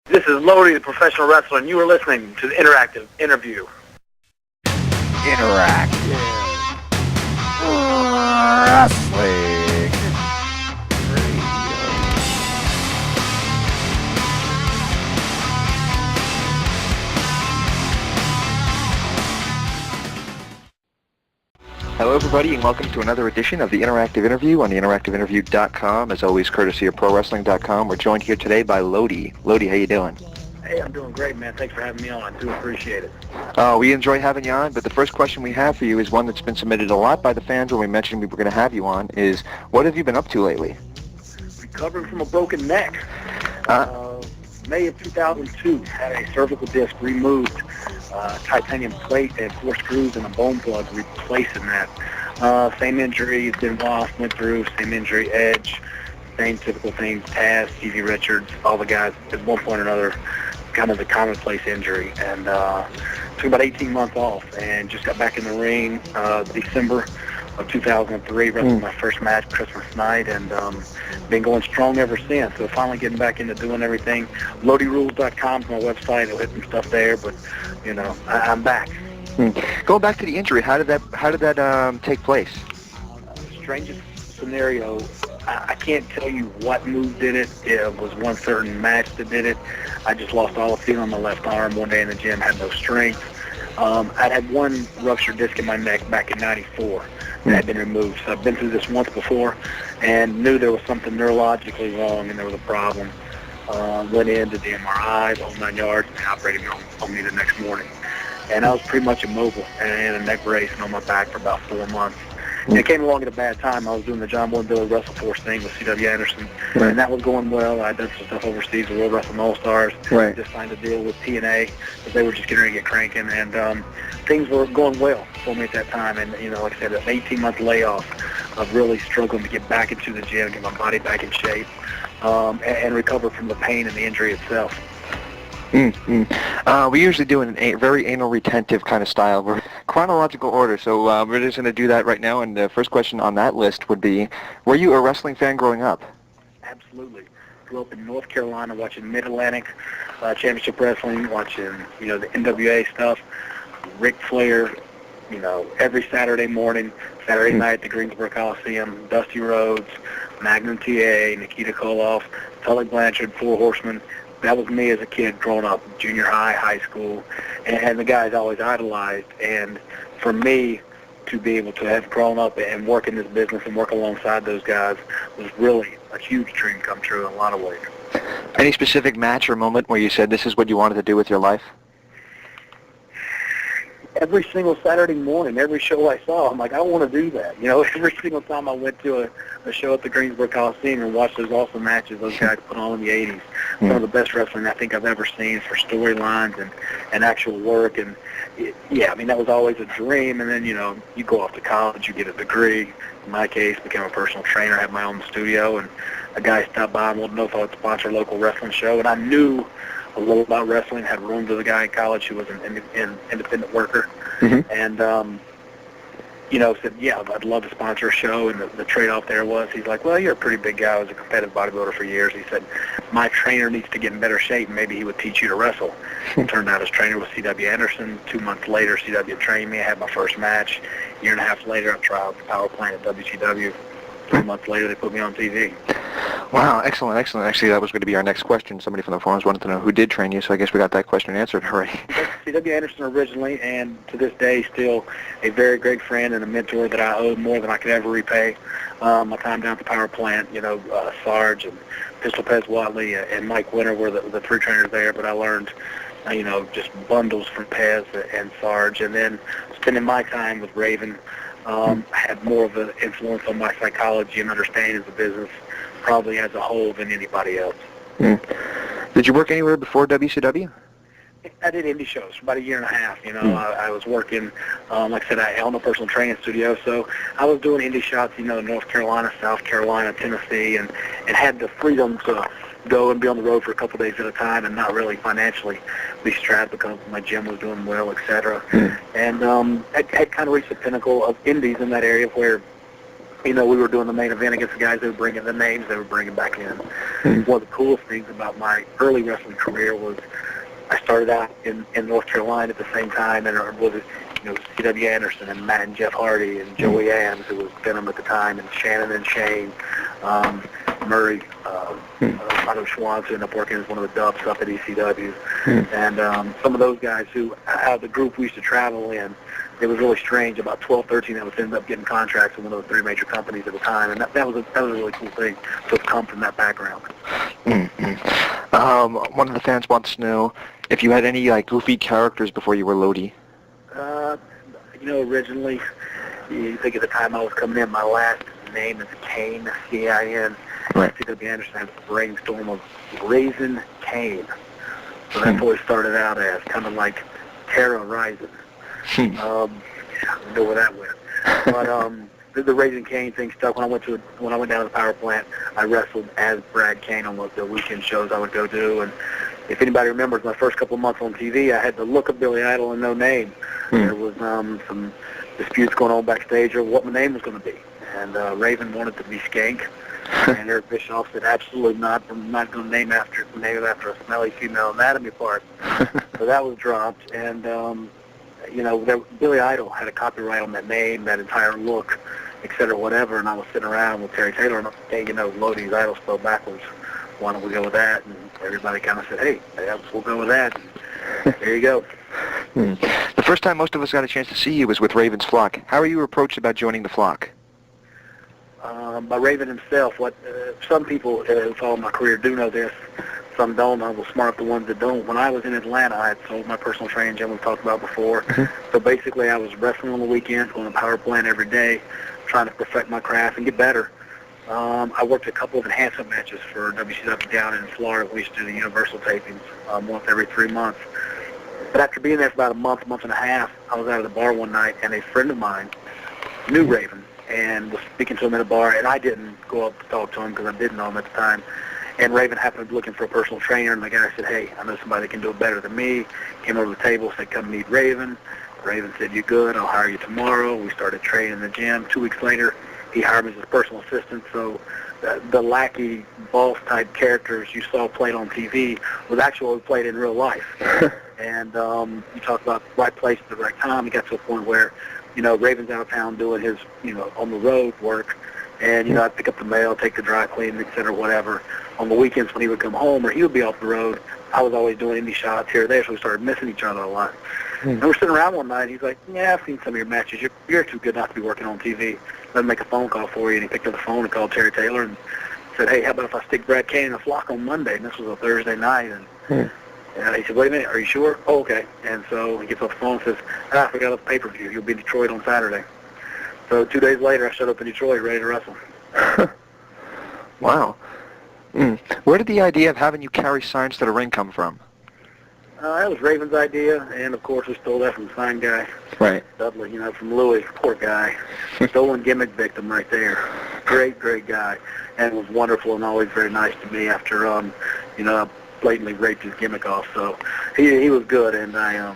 This is Lodi, the professional wrestler, and you are listening to the Interactive Interview. Interactive Wrestling Radio. Hello everybody and welcome to another edition of the Interactive Interview on the interactiveinterview.com. As always, courtesy of ProWrestling.com. We're joined here today by Lodi. Lodi, how you doing? Hey, I'm doing great, man. Thanks for having me on. I do appreciate it. We enjoy having you on, but the first question we have for you is one that's been submitted a lot by the fans when we mentioned we were going to have you on, is what have you been up to lately? Recovering from a broken neck. May of 2002, had a cervical disc removed, titanium plate and 4 screws and a bone plug replacing that. Same injury, been lost, went through, same injury, Edge, same typical things, Taz, Stevie Richards, all the guys at one point or another, kind of the commonplace injury. And took about 18 months off and just got back in the ring December of 2003, wrestled my first match Christmas night, and been going strong ever since. So finally getting back into doing everything. LodiRules.com is my website. I'll hit some stuff there, but you know, I'm back. Going back to the injury, how did that take place? Strangest scenario. I can't tell you what move did it. It was one certain match that did it. I just lost all the feeling on my left arm one day in the gym, had no strength. I'd had one ruptured disc in my neck back in '94 that had been removed. So I've been through this once before and knew there was something neurologically wrong and there was a problem. Went in, did the MRI, the whole 9 yards, and they operated on me the next morning. And I was pretty much immobile and a neck brace and on my back for about 4 months. And it came along at a bad time. I was doing the John Boy and Billy Wrestle Force thing with C.W. Anderson, and that was going well. I'd done some stuff overseas, the World Wrestling All-Stars. Right. Just signed a deal with TNA, but they were just getting ready to get cranking, and things were going well for me at that time. And, you know, like I said, an 18-month layoff of really struggling to get back into the gym, get my body back in shape, and recover from the pain and the injury itself. We usually do in a very anal retentive kind of style. We're chronological order, so we're just going to do that right now. And the first question on that list would be, were you a wrestling fan growing up? Absolutely. Grew up in North Carolina watching Mid-Atlantic Championship Wrestling, watching, you know, the NWA stuff, Ric Flair, you know, every Saturday morning, Saturday night at the Greensboro Coliseum, Dusty Rhodes, Magnum TA, Nikita Koloff, Tully Blanchard, Four Horsemen. That was me as a kid growing up, junior high, high school, and the guys I always idolized. And for me to be able to have grown up and work in this business and work alongside those guys was really a huge dream come true in a lot of ways. Any specific match or moment where you said this is what you wanted to do with your life? Every single Saturday morning, every show I saw, I'm like, I want to do that. You know, every single time I went to a show at the Greensboro Coliseum and watched those awesome matches those guys put on in the 80s, some of the best wrestling I think I've ever seen for storylines and actual work. And, yeah, I mean, that was always a dream. And then, you know, you go off to college, you get a degree. In my case, became a personal trainer, had my own studio, and a guy stopped by and wanted to know if I would sponsor a local wrestling show. And I knew a little about wrestling, had roomed with a guy in college who was an independent worker, and, you know, said, yeah, I'd love to sponsor a show, and the trade-off there was, he's like, well, you're a pretty big guy. I was a competitive bodybuilder for years. He said, my trainer needs to get in better shape, and maybe he would teach you to wrestle. It turned out his trainer was C.W. Anderson. 2 months later, C.W. trained me. I had my first match. A year and a half later, I tried out the power plant at WCW. 3 months later, they put me on TV. Wow, excellent, excellent. Actually, that was going to be our next question. Somebody from the forums wanted to know who did train you, so I guess we got that question answered already. C.W. Anderson originally, and to this day, still a very great friend and a mentor that I owe more than I could ever repay. My time down at the power plant, you know, Sarge and Pistol Pez Watley and Mike Winter were the 3 trainers there, but I learned, you know, just bundles from Pez and Sarge. And then spending my time with Raven, had more of an influence on my psychology and understanding of the business, probably as a whole, than anybody else. Did you work anywhere before WCW? I did indie shows for about a year and a half. You know, I was working, like I said, I own a personal training studio, so I was doing indie shots, you know, North Carolina, South Carolina, Tennessee, and had the freedom to go and be on the road for a couple days at a time and not really financially be strapped because my gym was doing well, etc. And I kind of reached the pinnacle of indies in that area where we were doing the main event against the guys that were bringing the names they were bringing back in. One of the coolest things about my early wrestling career was I started out in North Carolina at the same time, and it was C.W. Anderson and Matt and Jeff Hardy and Joey Adams, who was Venom at the time, and Shannon and Shane, Murray, Otto Schwantz, who ended up working as one of the dubs up at ECW, and some of those guys who, out of the group we used to travel in, it was really strange. About 12, 13 of us ended up getting contracts with one of the three major companies at the time, and that was a really cool thing to have come from that background. One of the fans wants to know if you had any goofy characters before you were Lodi. Originally, you think at the time I was coming in, my last name is Kane, C-I-N. Right. C.W. Anderson had a brainstorm of Raisin Kane. So that's what it started out as, kind of like Terra Rising. I don't know where that went. But the Raisin Kane thing stuck. When I went down to the power plant, I wrestled as Brad Kane on the weekend shows I would go do. And if anybody remembers my first couple of months on TV, I had the look of Billy Idol and no name. There was some disputes going on backstage over what my name was going to be. And Raven wanted to be Skank. And Eric Bischoff said, absolutely not. I'm not going to name it after a smelly female anatomy part. So that was dropped. And, Billy Idol had a copyright on that name, that entire look, et cetera, whatever. And I was sitting around with Terry Taylor, and hey, Lodi's Idol spelled backwards. Why don't we go with that? And everybody kind of said, hey, we'll go with that. And there you go. The first time most of us got a chance to see you was with Raven's Flock. How were you approached about joining the Flock? By Raven himself. What some people who follow my career do know this. Some don't. I will smart the ones that don't. When I was in Atlanta, I had sold my personal training gym we've talked about before. So basically, I was wrestling on the weekends, going to the power plant every day, trying to perfect my craft and get better. I worked a couple of enhancement matches for WCW down in Florida. We used to do the Universal tapings once every 3 months. But after being there for about a month and a half, I was out of the bar one night, and a friend of mine knew Raven and was speaking to him in a bar, and I didn't go up to talk to him because I didn't know him at the time. And Raven happened to be looking for a personal trainer, and the guy said, hey, I know somebody that can do it better than me. Came over to the table, said, come meet Raven. Raven said, you good? I'll hire you tomorrow. We started training in the gym. 2 weeks later, he hired me as his personal assistant. So the lackey, boss-type characters you saw played on TV was actually what we played in real life. And you talk about right place at the right time. He got to a point where, Raven's out of town doing his, on the road work. And, I'd pick up the mail, take the dry cleaning, et cetera, whatever. On the weekends when he would come home or he would be off the road, I was always doing indie shots here or there, so we started missing each other a lot. And we're sitting around one night, and he's like, yeah, I've seen some of your matches. You're too good not to be working on TV. Let me make a phone call for you. And he picked up the phone and called Terry Taylor and said, hey, how about if I stick Brad Kane in the Flock on Monday? And this was a Thursday night. And he said, wait a minute, are you sure? Oh, okay. And so he gets off the phone and says, I forgot about the pay-per-view. You'll be in Detroit on Saturday. So 2 days later, I showed up in Detroit ready to wrestle. Wow. Where did the idea of having you carry signs to the ring come from? That was Raven's idea, and of course we stole that from the sign guy. Right. Dudley, from Louis, poor guy. Stolen gimmick victim right there. Great guy, and was wonderful and always very nice to me after, I blatantly raped his gimmick off. So he was good, and I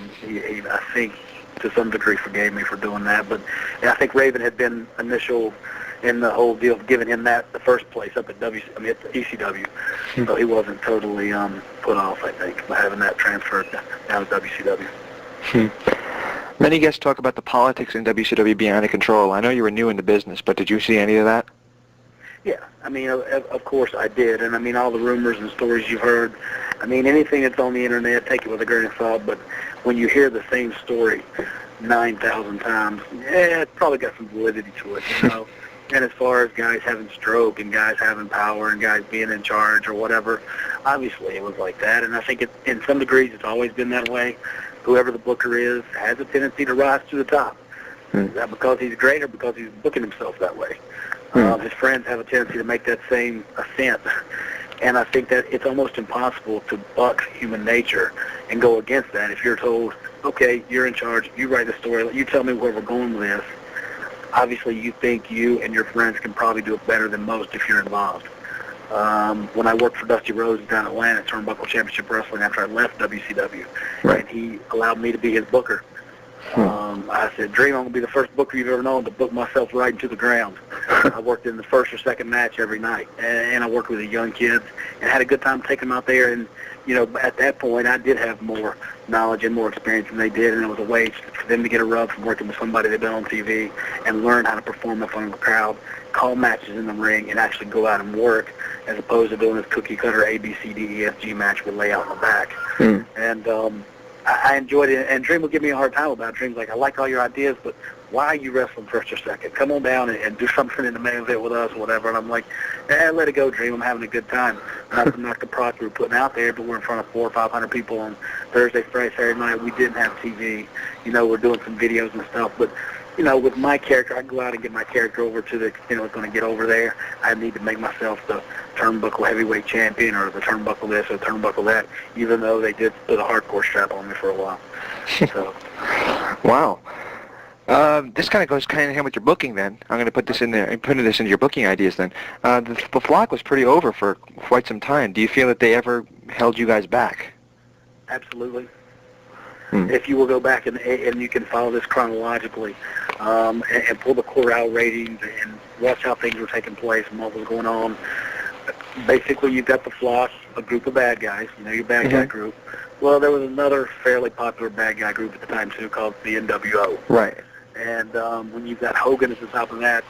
think to some degree forgave me for doing that. But I think Raven had been initial in the whole deal of giving him that the first place up at ECW. So he wasn't totally put off, I think, by having that transferred down to WCW. Many guests talk about the politics in WCW being out of control. I know you were new in the business, but did you see any of that? Yeah, of course I did. And all the rumors and stories you've heard, anything that's on the internet, take it with a grain of salt. But when you hear the same story 9,000 times, it probably got some validity to it, And as far as guys having stroke and guys having power and guys being in charge or whatever, obviously it was like that. And I think in some degrees it's always been that way. Whoever the booker is has a tendency to rise to the top. Is that because he's great or because he's booking himself that way? His friends have a tendency to make that same ascent. And I think that it's almost impossible to buck human nature and go against that. If you're told, okay, you're in charge, you write the story, you tell me where we're going with this, obviously you think you and your friends can probably do it better than most if you're involved. When I worked for Dusty Rhodes down in Atlanta at Turnbuckle Championship Wrestling after I left WCW, and he allowed me to be his booker. I said, Dream, I'm going to be the first booker you've ever known to book myself right into the ground. I worked in the first or second match every night, and I worked with the young kids and had a good time taking them out there. And, you know, at that point, I did have more knowledge and more experience than they did, and it was a way for them to get a rub from working with somebody they've been on TV and learn how to perform in front of a crowd, call matches in the ring, and actually go out and work, as opposed to doing this cookie-cutter A, B, C, D, E, F, G match with layout in the back. And I enjoyed it, and Dream would give me a hard time about it. Dream's like, I like all your ideas, but why are you wrestling first or second? Come on down and do something in the main event with us or whatever. And I'm like, let it go, Dream. I'm having a good time. Not to knock the product we're putting out there, but we're in front of 400 or 500 people on Thursday, Friday, Saturday night. We didn't have TV. You know, we're doing some videos and stuff. But, you know, with my character, I go out and get my character over to the extent it's going to get over there. I need to make myself the turnbuckle heavyweight champion or the turnbuckle this or the turnbuckle that, even though they did put a hardcore strap on me for a while. So. Wow. This kind of goes hand in hand with your booking then. I'm going to put this in there, putting this into your booking ideas then. The flock was pretty over for quite some time. Do you feel that they ever held you guys back? Absolutely. If you will go back and you can follow this chronologically and pull the Corral ratings and watch how things were taking place and what was going on. Basically, you've got the flock, a group of bad guys, you know, your bad guy group. Well, there was another fairly popular bad guy group at the time, too, called the NWO. Right. And when you've got Hogan at the top of that,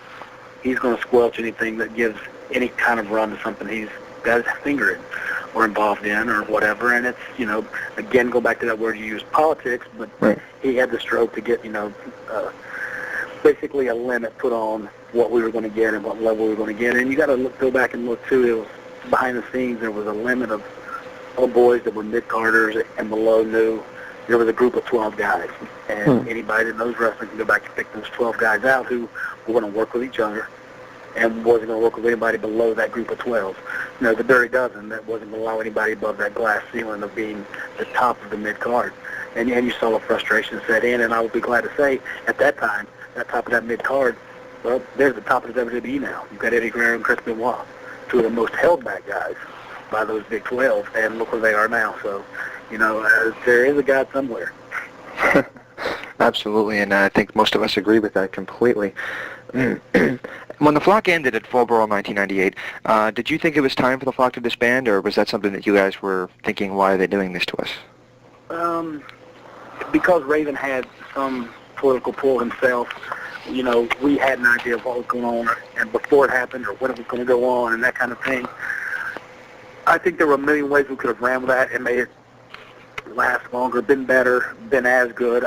he's going to squelch anything that gives any kind of run to something he's got his finger in or involved in or whatever. And it's, you know, again, go back to that word you used, politics, but he had the stroke to get, you know, basically a limit put on what we were going to get and what level we were going to get. And you got to go back and look, too. It was behind the scenes, there was a limit of all boys that were mid-carders and below knew. There was a group of 12 guys, and anybody that knows wrestling can go back and pick those 12 guys out who were going to work with each other and wasn't going to work with anybody below that group of 12. You know, the Dirty Dozen, that wasn't going to allow anybody above that glass ceiling of being the top of the mid-card. And you saw the frustration set in, and I would be glad to say, at that time, that top of that mid-card, well, there's the top of the WWE now. You've got Eddie Guerrero and Chris Benoit, two of the most held-back guys by those Big 12, and look where they are now. So, you know, there is a God somewhere. Absolutely, and I think most of us agree with that completely. When the flock ended at Fullborough 1998, did you think it was time for the flock to disband, or was that something that you guys were thinking, why are they doing this to us? Because Raven had some political pull himself, you know, we had an idea of what was going on and before it happened or when it was going to go on and that kind of thing. I think there were a million ways we could have ran with that and made it last longer, been better, been as good.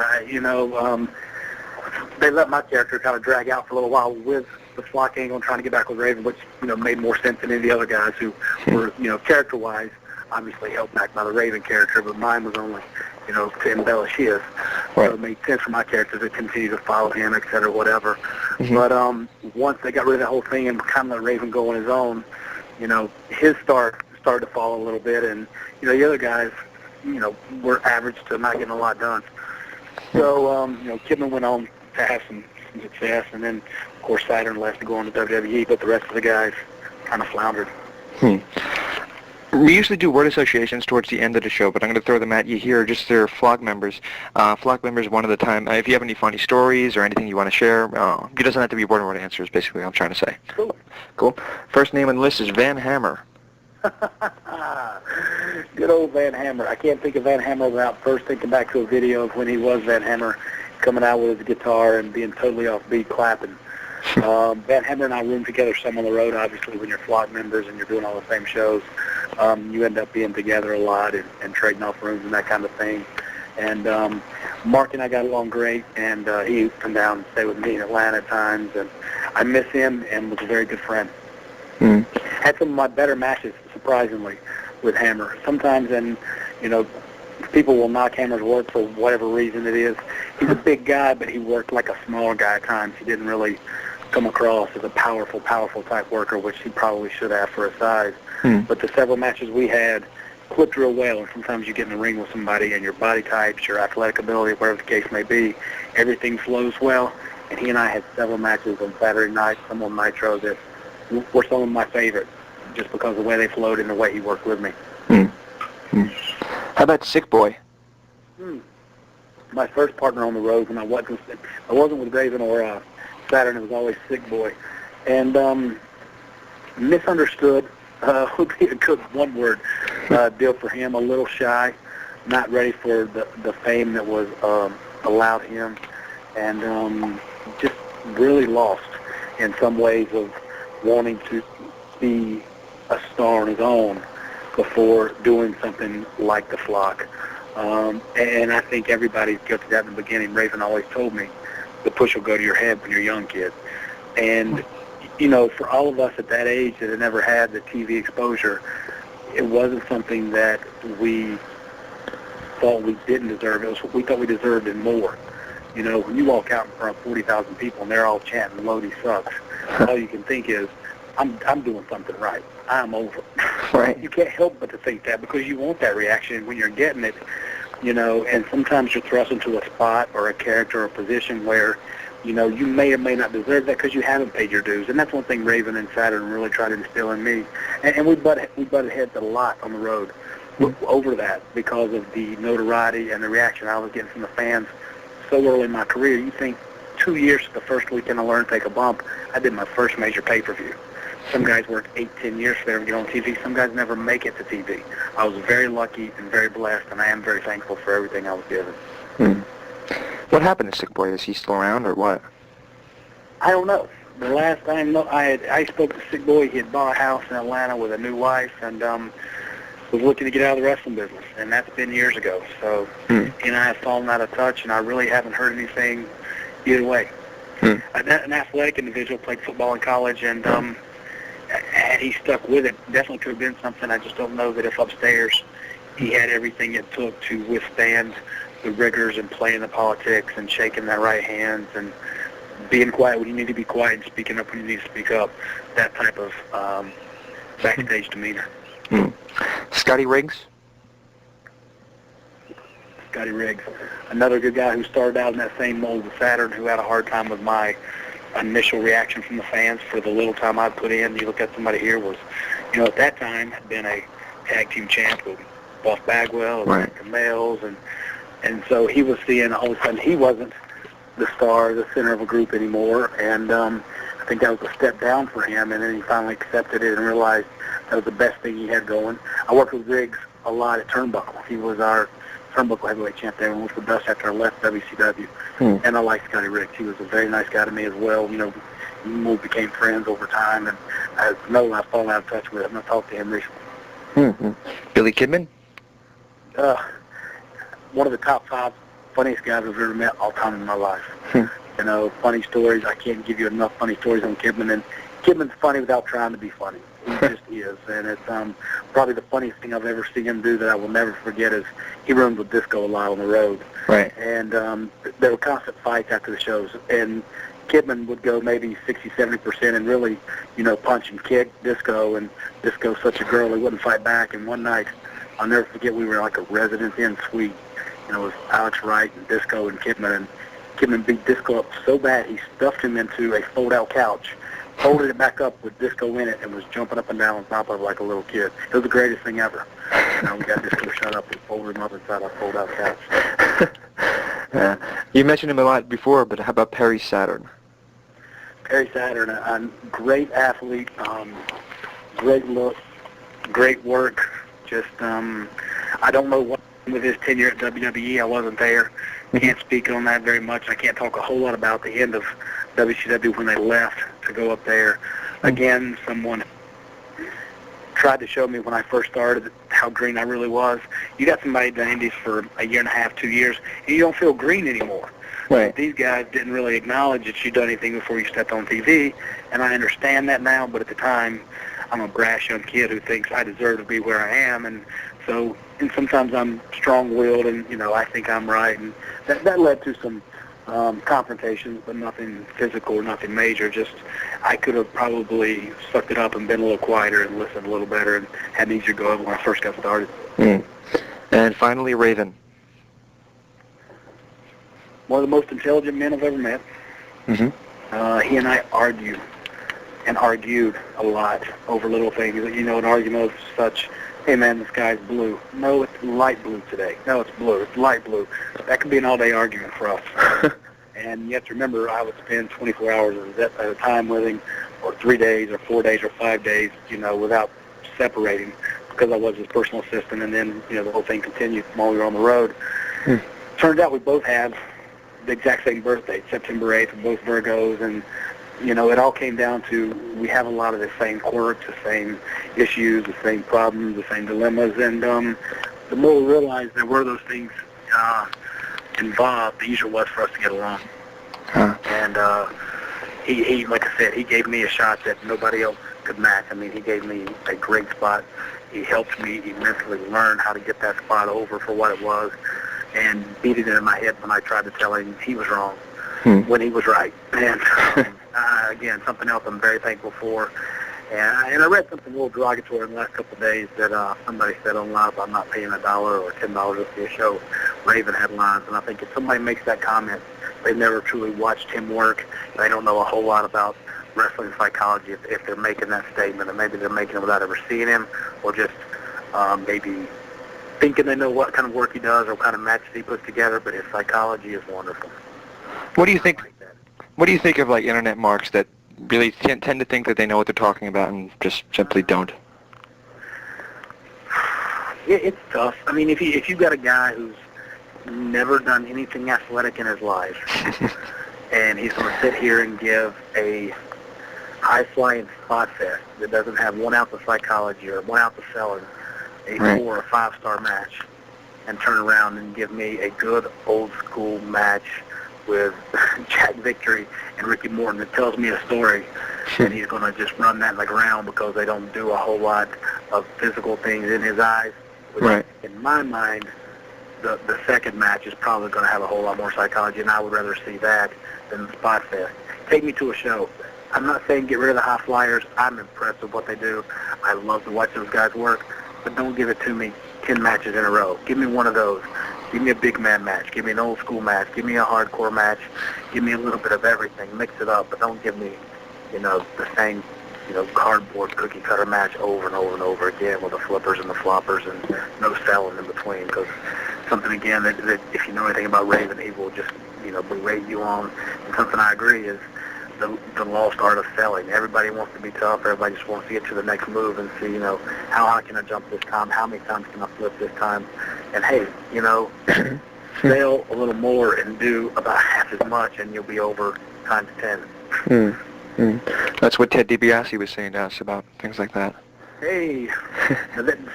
They let my character kind of drag out for a little while with the flock angle and trying to get back with Raven, which, you know, made more sense than any of the other guys who were, you know, character-wise, obviously held back by the Raven character, but mine was only, you know, to embellish his. Right. So it made sense for my character to continue to follow him, et cetera, whatever. But once they got rid of that whole thing and kind of let Raven go on his own, you know, his started to fall a little bit, and, you know, the other guys, you know, were average to not getting a lot done. So, you know, Kidman went on to have some success, and then, of course, Saturn left to go on to WWE, but the rest of the guys kind of floundered. We usually do word associations towards the end of the show, but I'm going to throw them at you here. Just their flock members. Flock members one at a time. If you have any funny stories or anything you want to share, it doesn't have to be word-on-word answers, basically, what I'm trying to say. Cool. First name on the list is Van Hammer. Good old Van Hammer. I can't think of Van Hammer without first thinking back to a video of when he was Van Hammer, coming out with his guitar and being totally offbeat, clapping. Van Hammer and I roomed together some on the road. Obviously, when you're flock members and you're doing all the same shows, you end up being together a lot and trading off rooms and that kind of thing. And Mark and I got along great, and he used to come down and stay with me in Atlanta at times, and I miss him and was a very good friend. Had some of my better matches, surprisingly, with Hammer. Sometimes, and you know, people will knock Hammer's work for whatever reason it is. He's a big guy, but he worked like a smaller guy at times. He didn't really come across as a powerful type worker, which he probably should have for his size. But the several matches we had clipped real well, and sometimes you get in the ring with somebody and your body types, your athletic ability, whatever the case may be, everything flows well. And he and I had several matches on Saturday night, some on Nitro, that were some of my favorites, just because of the way they flowed and the way he worked with me. How about Sick Boy? My first partner on the road when I wasn't with Raven or Saturn, it was always Sick Boy. and misunderstood would be a good one-word deal for him. A little shy, not ready for the fame that was allowed him, and just really lost in some ways of wanting to be a star on his own before doing something like the Flock. And I think everybody's guilty of that in the beginning. Raven always told me, the push will go to your head when you're a young kid. And, you know, for all of us at that age that had never had the TV exposure, it wasn't something that we thought we didn't deserve. It was what we thought we deserved and more. You know, when you walk out in front of 40,000 people and they're all chanting, Lodi sucks, all you can think is, I'm doing something right. I'm over. Right. You can't help but to think that because you want that reaction when you're getting it, you know, and sometimes you're thrust into a spot or a character or a position where, you know, you may or may not deserve that because you haven't paid your dues. And that's one thing Raven and Saturn really tried to instill in me. And we butted heads a lot on the road over that because of the notoriety and the reaction I was getting from the fans so early in my career. You think 2 years to the first weekend I learned to take a bump, I did my first major pay-per-view. Some guys work 8, 10 years for them to get on TV. Some guys never make it to TV. I was very lucky and very blessed, and I am very thankful for everything I was given. What happened to Sick Boy? Is he still around or what? I don't know. The last time I spoke to Sick Boy, he had bought a house in Atlanta with a new wife and was looking to get out of the wrestling business, and that's been years ago. So he and I have fallen out of touch, and I really haven't heard anything either way. An athletic individual, played football in college, and he stuck with it. Definitely could have been something. I just don't know that if upstairs he had everything it took to withstand the rigors and playing the politics and shaking that right hands and being quiet when you need to be quiet and speaking up when you need to speak up, that type of backstage demeanor. Scotty Riggs? Scotty Riggs, another good guy who started out in that same mold with Saturn, who had a hard time with my initial reaction from the fans for the little time I put in. You look at somebody here was, you know, at that time had been a tag team champ with Buff Bagwell and Camels, and so he was seeing all of a sudden he wasn't the star, the center of a group anymore, and I think that was a step down for him, and then he finally accepted it and realized that was the best thing he had going. I worked with Riggs a lot at Turnbuckle. He was our Turnbuckle heavyweight champ there and was the best after I left WCW. And I liked Scotty Riggs. He was a very nice guy to me as well. You know, we became friends over time, and I know I've fallen out of touch with him. I talked to him recently. Billy Kidman? One of the top 5 funniest guys I've ever met all time in my life. You know, funny stories. I can't give you enough funny stories on Kidman, and Kidman's funny without trying to be funny. He just is, and it's probably the funniest thing I've ever seen him do that I will never forget is he runs with Disco a lot on the road. Right. And there were constant fights after the shows, and Kidman would go maybe 60, 70% and really, you know, punch and kick Disco, and Disco's such a girl, he wouldn't fight back. And one night, I'll never forget, we were like a Residence Inn suite. You know, it was Alex Wright and Disco and Kidman beat Disco up so bad he stuffed him into a fold-out couch, folded it back up with Disco in it, and was jumping up and down on top of it like a little kid. It was the greatest thing ever. You know, we got Disco shut up and folded him up inside our fold-out couch. Yeah. You mentioned him a lot before, but how about Perry Saturn? Perry Saturn, a great athlete, great look, great work. Just, I don't know what with his tenure at WWE. I wasn't there. Can't speak on that very much. I can't talk a whole lot about the end of WCW when they left to go up there. Again, someone tried to show me when I first started how green I really was. You got somebody in the Indies for a year and a half, 2 years, and you don't feel green anymore. Right. These guys didn't really acknowledge that you'd done anything before you stepped on TV, and I understand that now, but at the time, I'm a brash young kid who thinks I deserve to be where I am, and so, and sometimes I'm strong-willed, and, you know, I think I'm right, and that led to some confrontations, but nothing physical or nothing major. Just I could have probably sucked it up and been a little quieter and listened a little better and had an easier go of when I first got started. And finally, Raven. One of the most intelligent men I've ever met. He and I argue and argued a lot over little things. You know, an argument of such, hey man, the sky's blue. No, it's light blue today. No, it's blue. It's light blue. That could be an all-day argument for us. And you have to remember, I would spend 24 hours at a time with him, or 3 days or 4 days or 5 days, without separating, because I was his personal assistant, and then, the whole thing continued while we were on the road. Turns out we both have the exact same birthday, September 8th, we're both Virgos, and, it all came down to we have a lot of the same quirks, the same issues, the same problems, the same dilemmas, and the more we realized there were those things involved, the easier it was for us to get along. And he, like I said, he gave me a shot that nobody else could match. I mean, he gave me a great spot. He helped me immensely learn how to get that spot over for what it was, and beat it in my head when I tried to tell him he was wrong when he was right. And again, something else I'm very thankful for. And I read something a little derogatory in the last couple of days that somebody said online about not paying $1 or $10 to see a show, Raven headlines. And I think if somebody makes that comment, they've never truly watched him work. They don't know a whole lot about wrestling psychology if they're making that statement, and maybe they're making it without ever seeing him, or just maybe thinking they know what kind of work he does or what kind of matches he puts together. But his psychology is wonderful. What do you think? What do you think of like internet marks that really tend to think that they know what they're talking about and just simply don't? It's tough. I mean, if you've got a guy who's never done anything athletic in his life, and he's going to sit here and give a high-flying spot fest that doesn't have 1 ounce of psychology or 1 ounce of selling, a 4 or 5-star match, and turn around and give me a good old-school match with Jack Victory and Ricky Morton that tells me a story, and he's going to just run that in the ground because they don't do a whole lot of physical things in his eyes. Which, in my mind, the second match is probably going to have a whole lot more psychology, and I would rather see that than the spot fest. Take me to a show. I'm not saying get rid of the high flyers. I'm impressed with what they do. I love to watch those guys work, but don't give it to me 10 matches in a row. Give me one of those. Give me a big man match. Give me an old school match. Give me a hardcore match. Give me a little bit of everything. Mix it up, but don't give me, the same, cardboard cookie cutter match over and over and over again with the flippers and the floppers and no selling in between. Because something again that if you know anything about Raven, he will just, berate you on. And something I agree is the lost art of selling. Everybody wants to be tough. Everybody just wants to get to the next move and see, how high can I jump this time? How many times can I flip this time? And hey, sell a little more and do about half as much, and you'll be over times 10. That's what Ted DiBiase was saying to us about things like that. Hey,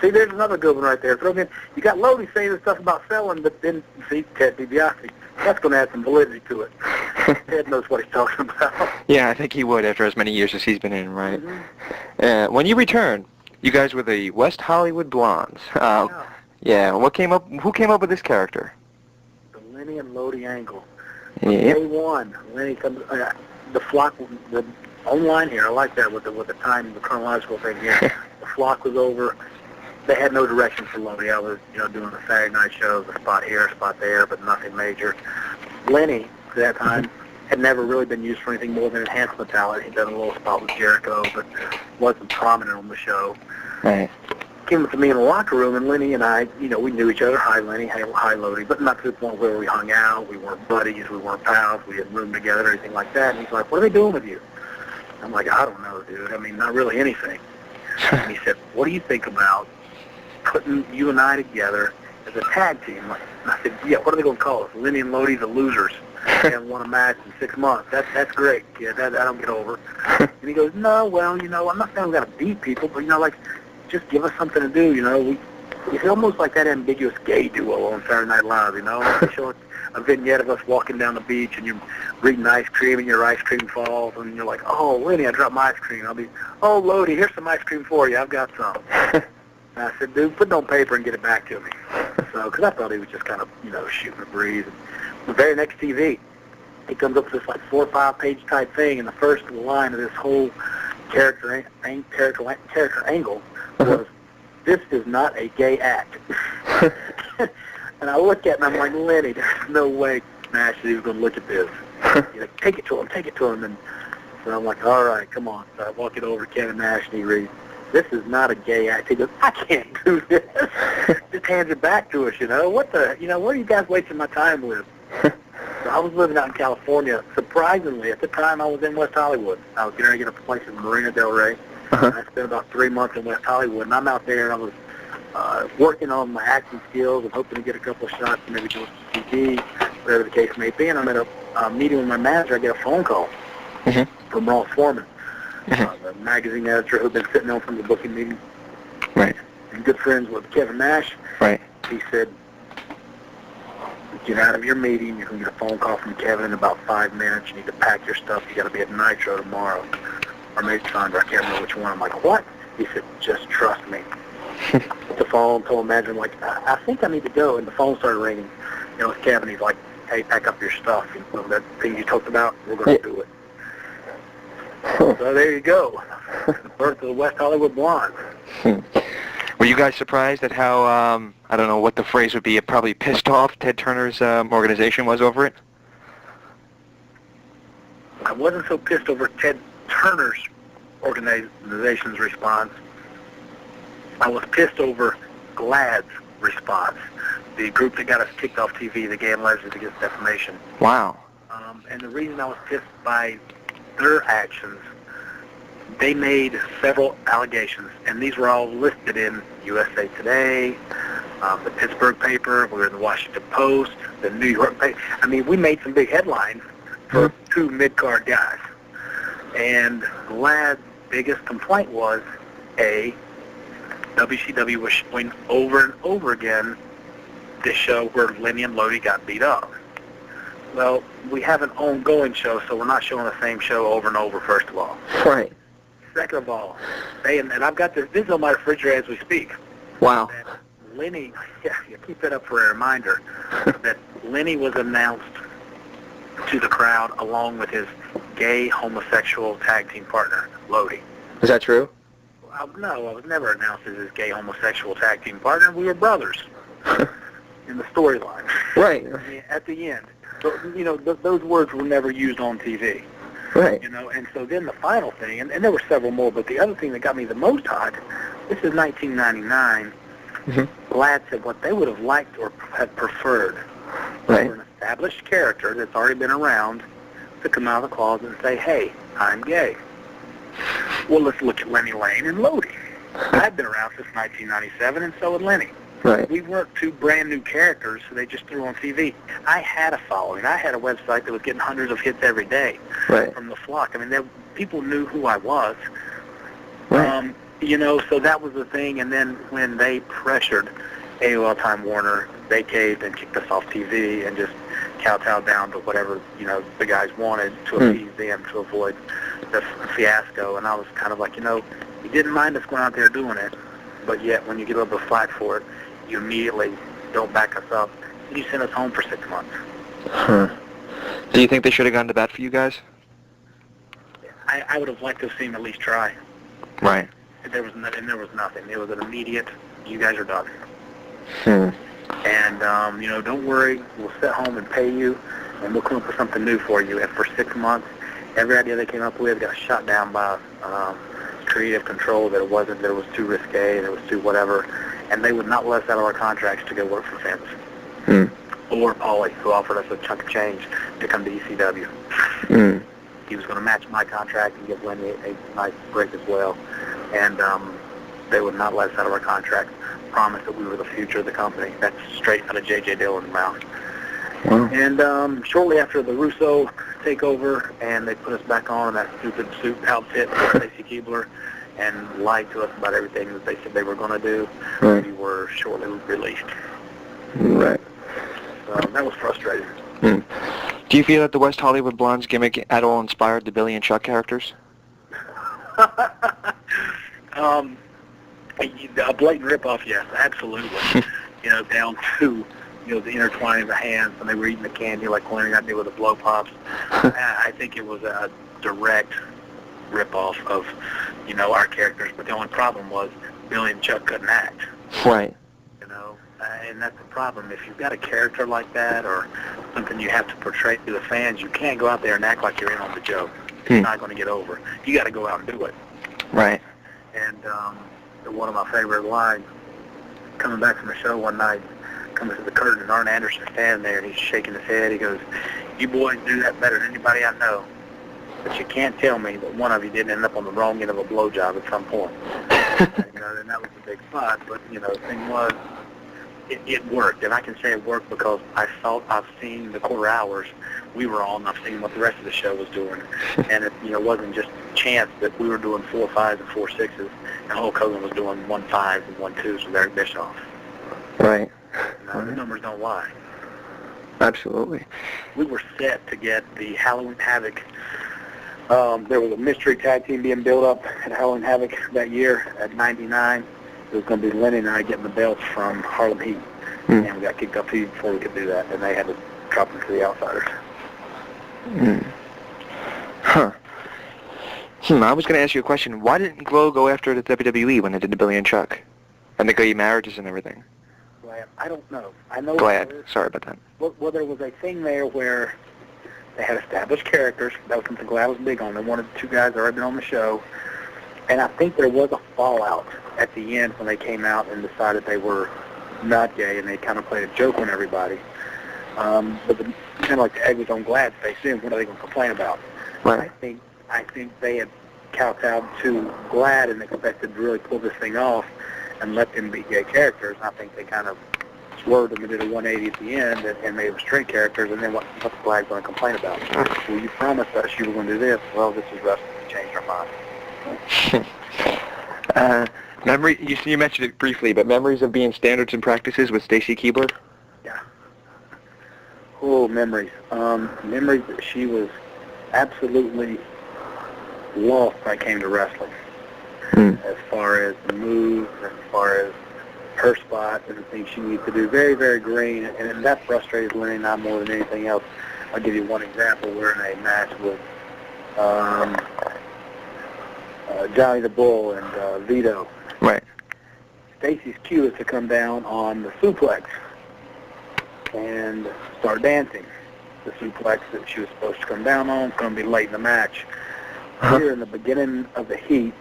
see, there's another good one right there. Throw in, you got Lodi saying this stuff about selling, but then see Ted DiBiase. That's going to add some validity to it. Ted knows what he's talking about. Yeah, I think he would after as many years as he's been in, right? When you return, you guys were the West Hollywood Blondes. Yeah. Who came up with this character? The Lenny and Lodi angle. Day one, Lenny comes. The flock, the online here. I like that with the time, the chronological thing here. The flock was over. They had no direction for Lodi. I was, doing the Saturday night shows, a spot here, a spot there, but nothing major. Lenny, at that time, had never really been used for anything more than enhancement talent. He'd done a little spot with Jericho, but wasn't prominent on the show. Right. Came up to me in the locker room, and Lenny and I, we knew each other. Hi, Lenny. Hi, Lodi. But not to the point where we hung out. We weren't buddies. We weren't pals. We had roomed together, anything like that. And he's like, what are they doing with you? I'm like, I don't know, dude. I mean, not really anything. And he said, what do you think about putting you and I together as a tag team? And I said, yeah, what are they going to call us? Lenny and Lodi, the losers. They haven't won a match in 6 months. That's great. Yeah, that I don't get over. And he goes, no, well, I'm not saying we got to beat people, but, just give us something to do, It's almost like that ambiguous gay duo on Saturday Night Live, They show a vignette of us walking down the beach, and you're reading ice cream, and your ice cream falls, and you're like, oh, Lenny, I dropped my ice cream. I'll be, oh, Lodi, here's some ice cream for you. I've got some. And I said, dude, put it on paper and get it back to me. So, because I thought he was just kind of, shooting the breeze. The very next TV, he comes up with this, 4 or 5 page type thing, and the first line of this whole character angle was, this is not a gay act. And I look at it and I'm like, Lenny, there's no way Nash he was going to look at this. Take it to him. And so I'm like, all right, come on. So I walk it over to Kevin Nash and he reads, this is not a gay act. He goes, I can't do this. Just hands it back to us, What are you guys wasting my time with? So I was living out in California. Surprisingly, at the time I was in West Hollywood. I was getting ready to get a place in Marina Del Rey. Uh-huh. I spent about 3 months in West Hollywood, and I'm out there, and I was working on my acting skills and hoping to get a couple of shots, maybe do some TV, whatever the case may be. And I'm at a meeting with my manager. I get a phone call from Ross Foreman, the magazine editor who'd been sitting on from the booking meeting. Right. And good friends with Kevin Nash. Right. He said, get out of your meeting. You're going to get a phone call from Kevin in about 5 minutes. You need to pack your stuff. You got to be at Nitro tomorrow. Or maybe Thunder. I can't remember which one. I'm like, what? He said, just trust me. Took the phone, told the manager, I'm like, I think I need to go. And the phone started ringing. You know, it's Kevin. He's like, hey, pack up your stuff. You know, that thing you talked about, we're going to do it. So there you go. The birth of the West Hollywood Blondes. Were you guys surprised at how, I don't know what the phrase would be, probably pissed off Ted Turner's organization was over it? I wasn't so pissed over Ted Turner's organization's response. I was pissed over GLAAD's response, the group that got us kicked off TV, the Gay and Lesbians Against Defamation. Wow. And the reason I was pissed by their actions, they made several allegations, and these were all listed in USA Today, the Pittsburgh paper, we were in the Washington Post, the New York paper. I mean, we made some big headlines for two mid-card guys. And GLAAD's biggest complaint was, WCW was showing over and over again this show where Lenny and Lodi got beat up. Well, we have an ongoing show, so we're not showing the same show over and over, first of all. Right. Second of all, and I've got this is on my refrigerator as we speak. Wow. That Lenny, you keep that up for a reminder, that Lenny was announced to the crowd along with his gay homosexual tag team partner, Lodi. Is that true? No, I was never announced as his gay homosexual tag team partner. We were brothers in the storyline. Right. At the end. But, you know, those words were never used on TV. Right. You know, and so then the final thing, and there were several more, but the other thing that got me the most hot, this is 1999, GLAAD said what they would have liked or had preferred for an established character that's already been around to come out of the closet and say, hey, I'm gay. Well, let's look at Lenny Lane and Lodi. I've been around since 1997, and so had Lenny. Right. We weren't two brand new characters who they just threw on TV. I had a following. I had a website that was getting hundreds of hits every day from the flock. I mean, people knew who I was. Right. You know, so that was the thing. And then when they pressured AOL Time Warner, they caved and kicked us off TV and just kowtowed down to whatever, you know, the guys wanted to appease them to avoid the fiasco. And I was kind of like, you know, you didn't mind us going out there doing it, but yet when you get a little bit of flack for it, you immediately don't back us up, and you send us home for 6 months. Do you think they should have gone to bat for you guys? I would have liked to have seen them at least try. Right. There was nothing. It was an immediate, you guys are done. And, you know, don't worry, we'll sit home and pay you, and we'll come up with something new for you. And for 6 months, every idea they came up with got shot down by creative control, that it was too risque, that it was too whatever. And they would not let us out of our contracts to go work for Vince. Or Paulie, who offered us a chunk of change to come to ECW. He was going to match my contract and give Lenny a nice break as well. And they would not let us out of our contract. Promised that we were the future of the company. That's straight out of J.J. Dillon's mouth. Wow. And shortly after the Russo takeover, and they put us back on in that stupid suit outfit with Stacy Keibler, and lied to us about everything that they said they were going to do. We were shortly released. Right. So that was frustrating. Do you feel that the West Hollywood Blondes gimmick at all inspired the Billy and Chuck characters? A blatant ripoff, yes, absolutely. You know, down to, you know, the intertwining of the hands when they were eating the candy like Lenny got to do with the blow pops. I think it was a direct ripoff of, you know, our characters, but the only problem was Billy and Chuck couldn't act. Right. You know, and that's the problem. If you've got a character like that or something you have to portray to the fans, you can't go out there and act like you're in on the joke. It's not going to get over. You got to go out and do it. Right. And one of my favorite lines, coming back from the show one night, comes to the curtain, and Arn Anderson's standing there, and he's shaking his head. He goes, You boys do that better than anybody I know. But you can't tell me that one of you didn't end up on the wrong end of a blowjob at some point. And that was a big spot. But, the thing was, it worked. And I can say it worked because I've seen the quarter hours we were on, and I've seen what the rest of the show was doing. And it wasn't just chance that we were doing 4 5s and 4 6s, and Hulk Hogan was doing 1 5s and 1 2s with Eric Bischoff. Right. The numbers don't lie. Absolutely. We were set to get the Halloween Havoc. There was a mystery tag team being built up at Halloween Havoc that year at 99. It was going to be Lenny and I getting the belts from Harlem Heat. And we got kicked off Heat before we could do that, and they had to drop them to the Outsiders. Huh. I was going to ask you a question. Why didn't Glow go after the WWE when they did the Billy and Chuck? And they got you marriages and everything? I don't know. I know. GLAAD. Sorry about that. Well, there was a thing there where they had established characters. That was something GLAAD was big on. They wanted 2 guys that had already been on the show. And I think there was a fallout at the end when they came out and decided they were not gay, and they kind of played a joke on everybody. But kind of like the egg was on GLAAD's face. Then what are they going to complain about? Right. I think they had kowtowed to GLAAD and expected to really pull this thing off and let them be gay characters. And I think they kind of swerved them and did a 180 at the end and made them straight characters. And then what's GLAAD going to complain about? Well, you promised us you were going to do this. Well, this is wrestling. We changed our mind. You mentioned it briefly, but memories of being standards and practices with Stacy Keibler? Yeah. Oh, memories. Memories that she was absolutely lost when it came to wrestling. As far as the moves, as far as her spot and the things she needs to do. Very, very green, and that frustrated Lenny and I more than anything else. I'll give you one example. We're in a match with Johnny the Bull and Vito. Right. Stacy's cue is to come down on the suplex and start dancing. The suplex that she was supposed to come down on is going to be late in the match. Here in the beginning of the heat,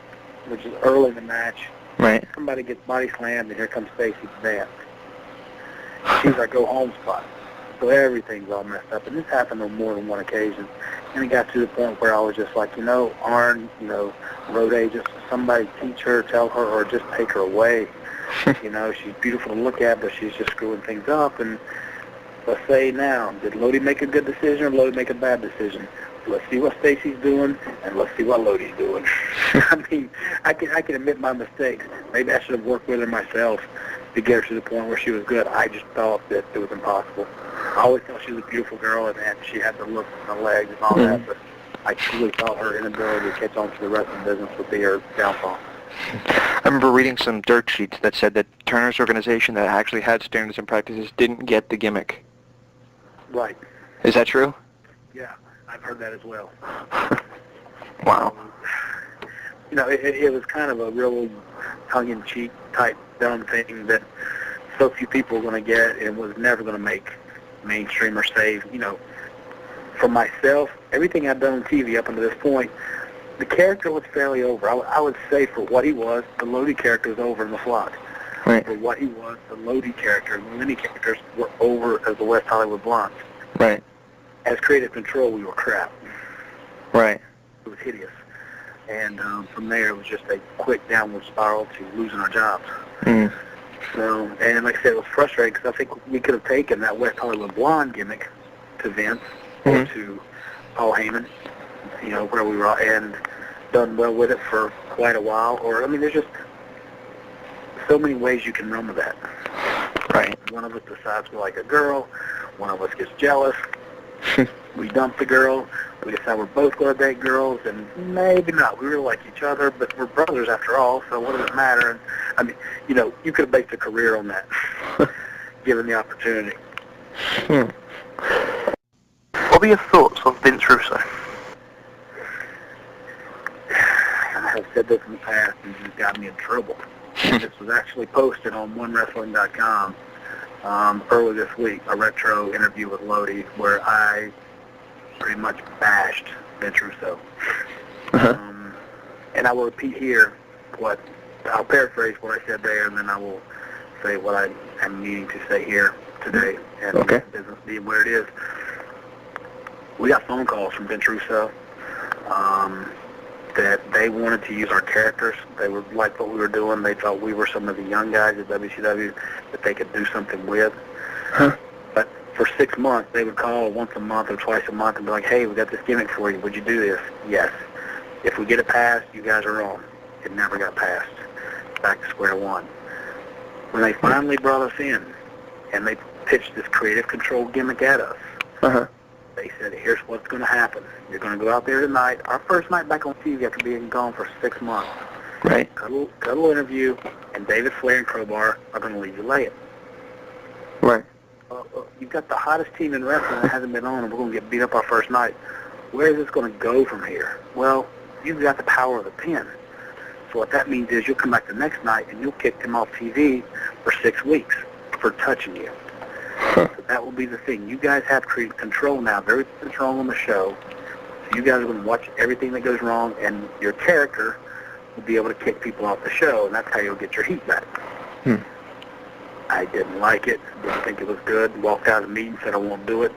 which is early in the match, right. Somebody gets body slammed, and here comes Stacy to dance. She's our go-home spot. So everything's all messed up. And this happened on more than one occasion. And it got to the point where I was just like, Arn, road agents, somebody teach her, tell her, or just take her away. She's beautiful to look at, but she's just screwing things up. And let's say now, did Lodi make a good decision or Lodi make a bad decision? Let's see what Stacy's doing, and let's see what Lodi's doing. I mean, I can admit my mistakes. Maybe I should have worked with her myself to get her to the point where she was good. I just thought that it was impossible. I always thought she was a beautiful girl, and she had the look and the legs and all that, but I truly thought her inability to catch on to the wrestling business would be her downfall. I remember reading some dirt sheets that said that Turner's organization that actually had standards and practices didn't get the gimmick. Right. Is that true? Yeah, I've heard that as well. Wow. It was kind of a real tongue-in-cheek type dumb thing that so few people were going to get and was never going to make mainstream or save. For myself, everything I've done on TV up until this point, the character was fairly over. I would say for what he was, the Lodi character was over in the flock. Right. For what he was, the Lodi character and the Lenny characters were over as the West Hollywood Blondes. Right. As creative control, we were crap. Right. It was hideous. And from there, it was just a quick downward spiral to losing our jobs. So, and like I said, it was frustrating because I think we could have taken that West Hollywood Blonde gimmick to Vince or to Paul Heyman, where we were, and done well with it for quite a while. Or, there's just so many ways you can run with that. Right. One of us decides we like a girl. One of us gets jealous. We dump the girl. We decide we're both going to date girls, and maybe not. We really like each other, but we're brothers after all, so what does it matter? And, you could have based a career on that, given the opportunity. What were your thoughts on Vince Russo? I have said this in the past, and it's got me in trouble. This was actually posted on OneWrestling.com early this week, a retro interview with Lodi, where I pretty much bashed Vince Russo. And I will repeat here I'll paraphrase what I said there, and then I will say what I am needing to say here today, and okay. Business being where it is. We got phone calls from Vince Russo that they wanted to use our characters. They would like what we were doing. They thought we were some of the young guys at WCW that they could do something with. Huh. But for 6 months, they would call once a month or twice a month and be like, hey, we got this gimmick for you. Would you do this? Yes. If we get it passed, you guys are on. It never got passed. Back to square one. When they finally brought us in and they pitched this creative control gimmick at us, they said, here's what's going to happen. You're going to go out there tonight, our first night back on TV after being gone for 6 months. Right. Got a little interview, and David Flair and Crowbar are going to leave you laying. Right. You've got the hottest team in wrestling that hasn't been on, and we're going to get beat up our first night. Where is this going to go from here? Well, you've got the power of the pin. So what that means is you'll come back the next night, and you'll kick them off TV for 6 weeks for touching you. So that will be the thing. You guys have creative control now, very control on the show. So you guys are going to watch everything that goes wrong, and your character will be able to kick people off the show, and that's how you'll get your heat back. I didn't like it, didn't think it was good, walked out of the meeting, said I won't do it.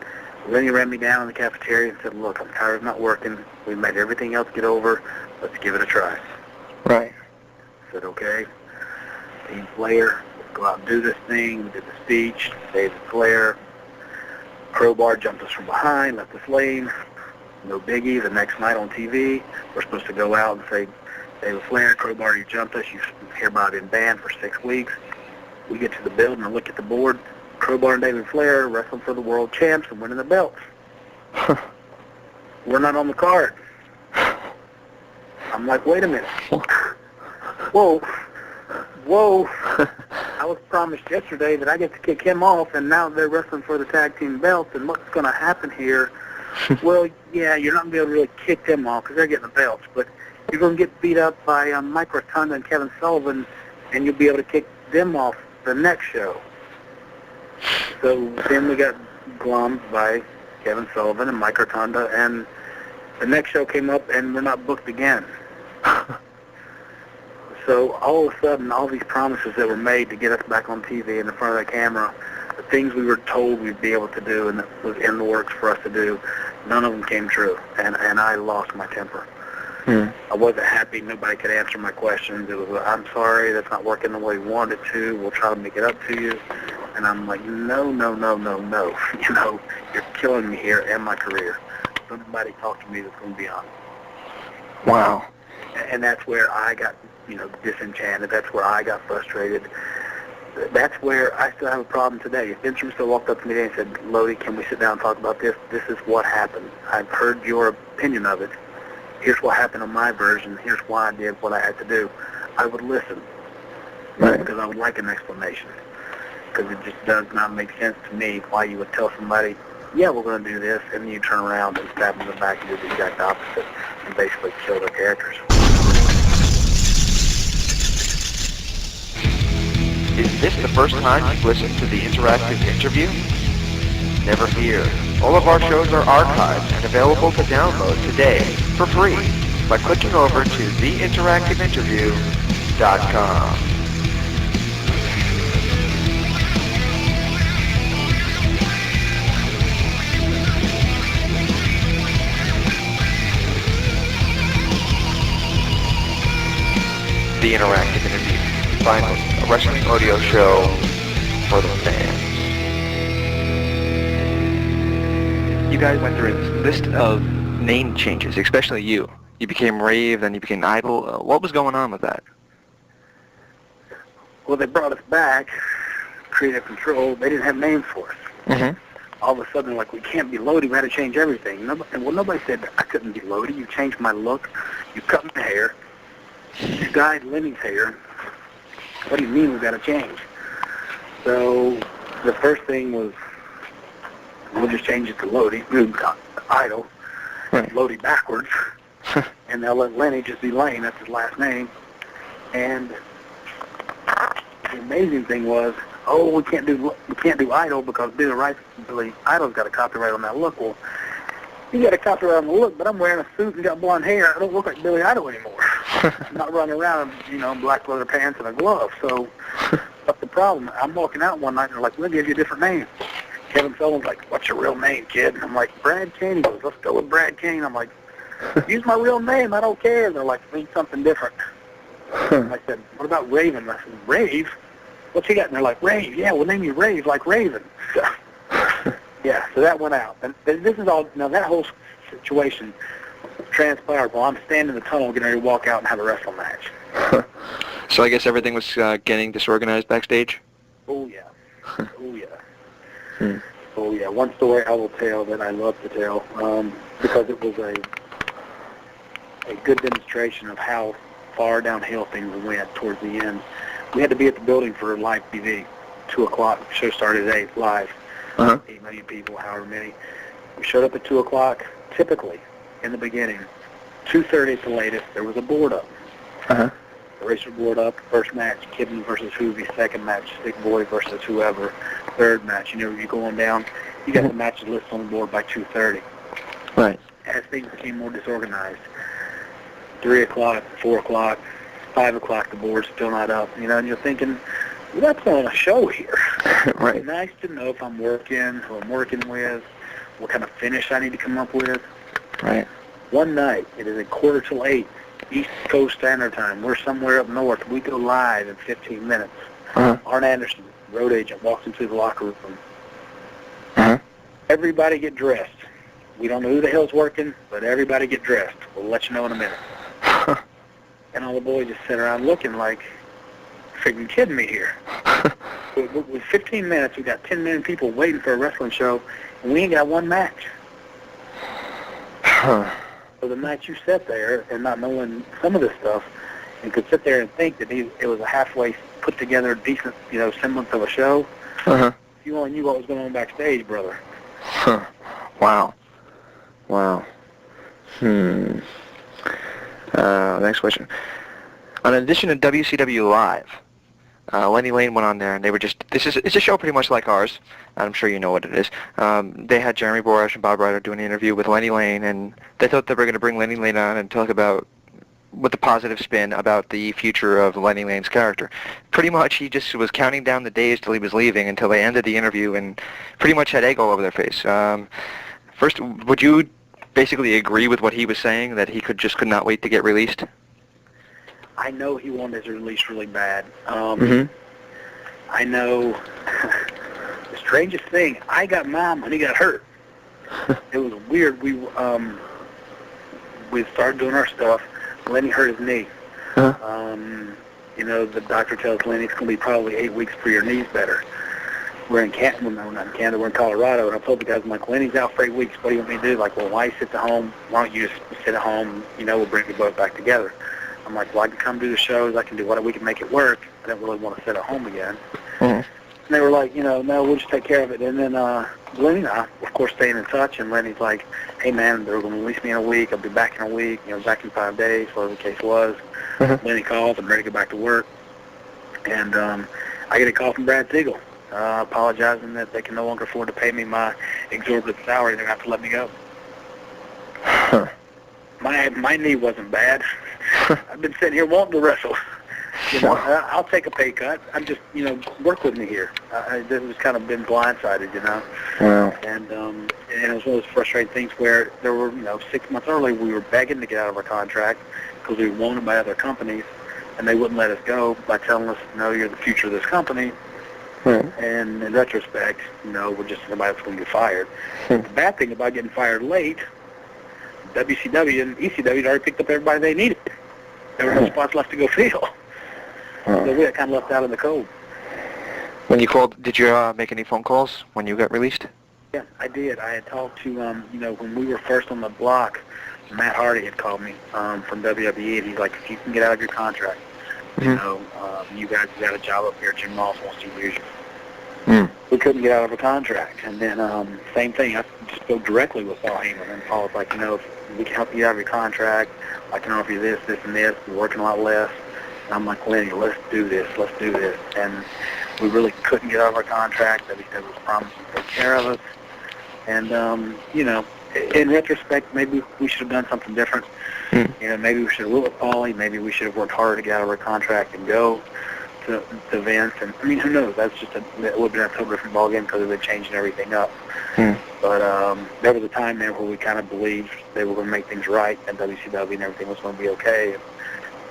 Then he ran me down in the cafeteria and said, look, I'm tired of not working. We made everything else get over. Let's give it a try. Right. I said, okay. Dean Flair, let's go out and do this thing. We did the speech. David Flair. Crowbar jumped us from behind, left us laying. No biggie. The next night on TV, we're supposed to go out and say, David Flair, Crowbar, you jumped us. You've hereby been banned for 6 weeks. We get to the building and look at the board. Crowbar and David Flair wrestling for the world champs and winning the belts. We're not on the card. I'm like, wait a minute. Whoa. I was promised yesterday that I get to kick him off, and now they're wrestling for the tag team belts, and what's going to happen here? Well, yeah, you're not going to be able to really kick them off because they're getting the belts, but you're going to get beat up by Mike Rotunda and Kevin Sullivan, and you'll be able to kick them off the next show. So then we got glommed by Kevin Sullivan and Mike Rotunda, and the next show came up, and we're not booked again. So all of a sudden, all these promises that were made to get us back on TV in the front of the camera, the things we were told we'd be able to do and that was in the works for us to do, none of them came true, and I lost my temper. I wasn't happy. Nobody could answer my questions. It was, I'm sorry, that's not working the way we wanted it to. We'll try to make it up to you. And I'm like, no. You know, you're killing me here and my career. Somebody talk to me that's going to be honest. Wow. And that's where I got, disenchanted. That's where I got frustrated. That's where I still have a problem today. If Vince Russo walked up to me and said, Lodi, can we sit down and talk about this? This is what happened. I've heard your opinion of it. Here's what happened on my version. Here's why I did what I had to do. I would listen. Right. Because I would like an explanation. Because it just does not make sense to me why you would tell somebody, yeah, we're going to do this, and then you turn around and stab them in the back and do the exact opposite and basically kill their characters. Is this the first time you've listened to the interactive interview? Never fear. All of our shows are archived and available to download today for free by clicking over to theinteractiveinterview.com. The Interactive Interview. Finally, a wrestling audio show for the fans. You guys went through a list of name changes, especially you. You became Rave, then you became Idol. What was going on with that? Well, they brought us back, creative control. They didn't have names for us. All of a sudden, like, we can't be Lodi. We had to change everything. Nobody said I couldn't be Lodi. You changed my look. You cut my hair. You dyed Lenny's hair. What do you mean we've got to change? So the first thing was, we'll just change it to Lodi, Idol, right. Lodi backwards, and they'll let Lenny just be Lane. That's his last name. And the amazing thing was, we can't do Idol because Billy Idol's got a copyright on that look. Well, you got a copyright on the look, but I'm wearing a suit and got blonde hair. I don't look like Billy Idol anymore. I'm not running around in, black leather pants and a glove. So what's the problem? I'm walking out one night and they're like, we'll give you a different name. Kevin Sullivan's like, what's your real name, kid? And I'm like, Brad Kane. He goes, let's go with Brad Kane. I'm like, use my real name. I don't care. They're like, need something different. And I said, what about Raven? I said, Rave? What's he got? And they're like, Rave. Yeah, we'll name you Rave like Raven. So, yeah, so that went out. And this is all, now that whole situation transpired while I'm standing in the tunnel getting ready to walk out and have a wrestling match. So I guess everything was getting disorganized backstage? Oh, yeah. Oh, yeah. Oh, yeah. One story I will tell that I love to tell because it was a good demonstration of how far downhill things went towards the end. We had to be at the building for live TV. 2 o'clock. The show started at 8 live. 8 million people, however many. We showed up at 2 o'clock. Typically, in the beginning, 2:30 at the latest, there was a board up. The racer board up. First match, Kidney versus Hoovy. Second match, Stick Boy versus whoever. Third match, you know, you go on down. You got the matches listed on the board by 2:30. Right. As things became more disorganized, 3 o'clock, 4 o'clock, 5 o'clock, the board's still not up. You know, and you're thinking, we're not playing a show here. Right. It's nice to know if I'm working, who I'm working with, what kind of finish I need to come up with. Right. One night, it is 7:45, East Coast Standard Time. We're somewhere up north. We go live in 15 minutes. Arn Anderson, road agent, walks into the locker room. Everybody get dressed. We don't know who the hell's working, but everybody get dressed. We'll let you know in a minute. And all the boys just sit around looking like, freaking kidding me here. With 15 minutes, we got 10 million people waiting for a wrestling show, and we ain't got one match. So the night you sat there and not knowing some of this stuff, and could sit there and think that it was a halfway put together, decent, you know, semblance of a show. You only knew what was going on backstage, brother. Wow. Wow. Next question. In addition to WCW Live, Lenny Lane went on there, and they were just, it's a show pretty much like ours. I'm sure you know what it is. They had Jeremy Borash and Bob Ryder doing an interview with Lenny Lane, and they thought they were going to bring Lenny Lane on and talk about, with the positive spin, about the future of Lenny Lane's character. Pretty much he just was counting down the days till he was leaving until they ended the interview and pretty much had egg all over their face. First, would you basically agree with what he was saying, that he could not wait to get released? I know he wanted his release really bad. I know the strangest thing, I got mine when he got hurt. It was weird. We started doing our stuff. Lenny hurt his knee. You know, the doctor tells Lenny it's going to be probably 8 weeks for your knee's better. We're in Canada, we're not in Canada, we're in Colorado, and I told the guys, I'm like, Lenny's out for 8 weeks. What do you want me to do? Like, well, why you sit at home? Why don't you just sit at home? You know, we'll bring you both back together. I'm like, well, I can come do the shows. I can do what we can make it work. I don't really want to sit at home again. And they were like, you know, no, we'll just take care of it. And then Lenny and I, of course, staying in touch. And Lenny's like, hey, man, they're going to release me in a week. I'll be back in a week. You know, back in 5 days, whatever the case was. Lenny calls. I'm ready to go back to work. And I get a call from Brad Siegel apologizing that they can no longer afford to pay me my exorbitant salary. They're going to have to let me go. My knee wasn't bad. I've been sitting here wanting to wrestle. You know, I'll take a pay cut. I'm just, you know, work with me here. This has kind of been blindsided, you know. Wow. And it was one of those frustrating things where there were, you know, 6 months early we were begging to get out of our contract because we were wanted by other companies, and they wouldn't let us go by telling us, no, you're the future of this company. And in retrospect, you know, we're just somebody that's going to get fired. The bad thing about getting fired late, WCW and ECW had already picked up everybody they needed. There were no spots left to go fill. So we got kind of left out in the cold. When you called, did you make any phone calls when you got released? Yeah, I did. I had talked to, you know, when we were first on the block, Matt Hardy had called me from WWE, and he's like, if you can get out of your contract, you know, you guys got a job up here, Jim Ross wants to use you. We couldn't get out of a contract. And then same thing, I just spoke directly with Paul Heyman, and Paul was like, you know, if we can help you get out of your contract, I can offer you this, this, and this. We're working a lot less. And I'm like, Lenny, let's do this. And we really couldn't get out of our contract. WWE was promising to take care of us. And, you know, in retrospect, maybe we should have done something different. You know, maybe we should have looked at Paulie. Maybe we should have worked harder to get out of our contract and go to Vince, and I mean, who knows? That's just it would have been a totally different ballgame because they've been changing everything up. But there was a time there where we kind of believed they were going to make things right at WCW and everything was going to be okay. And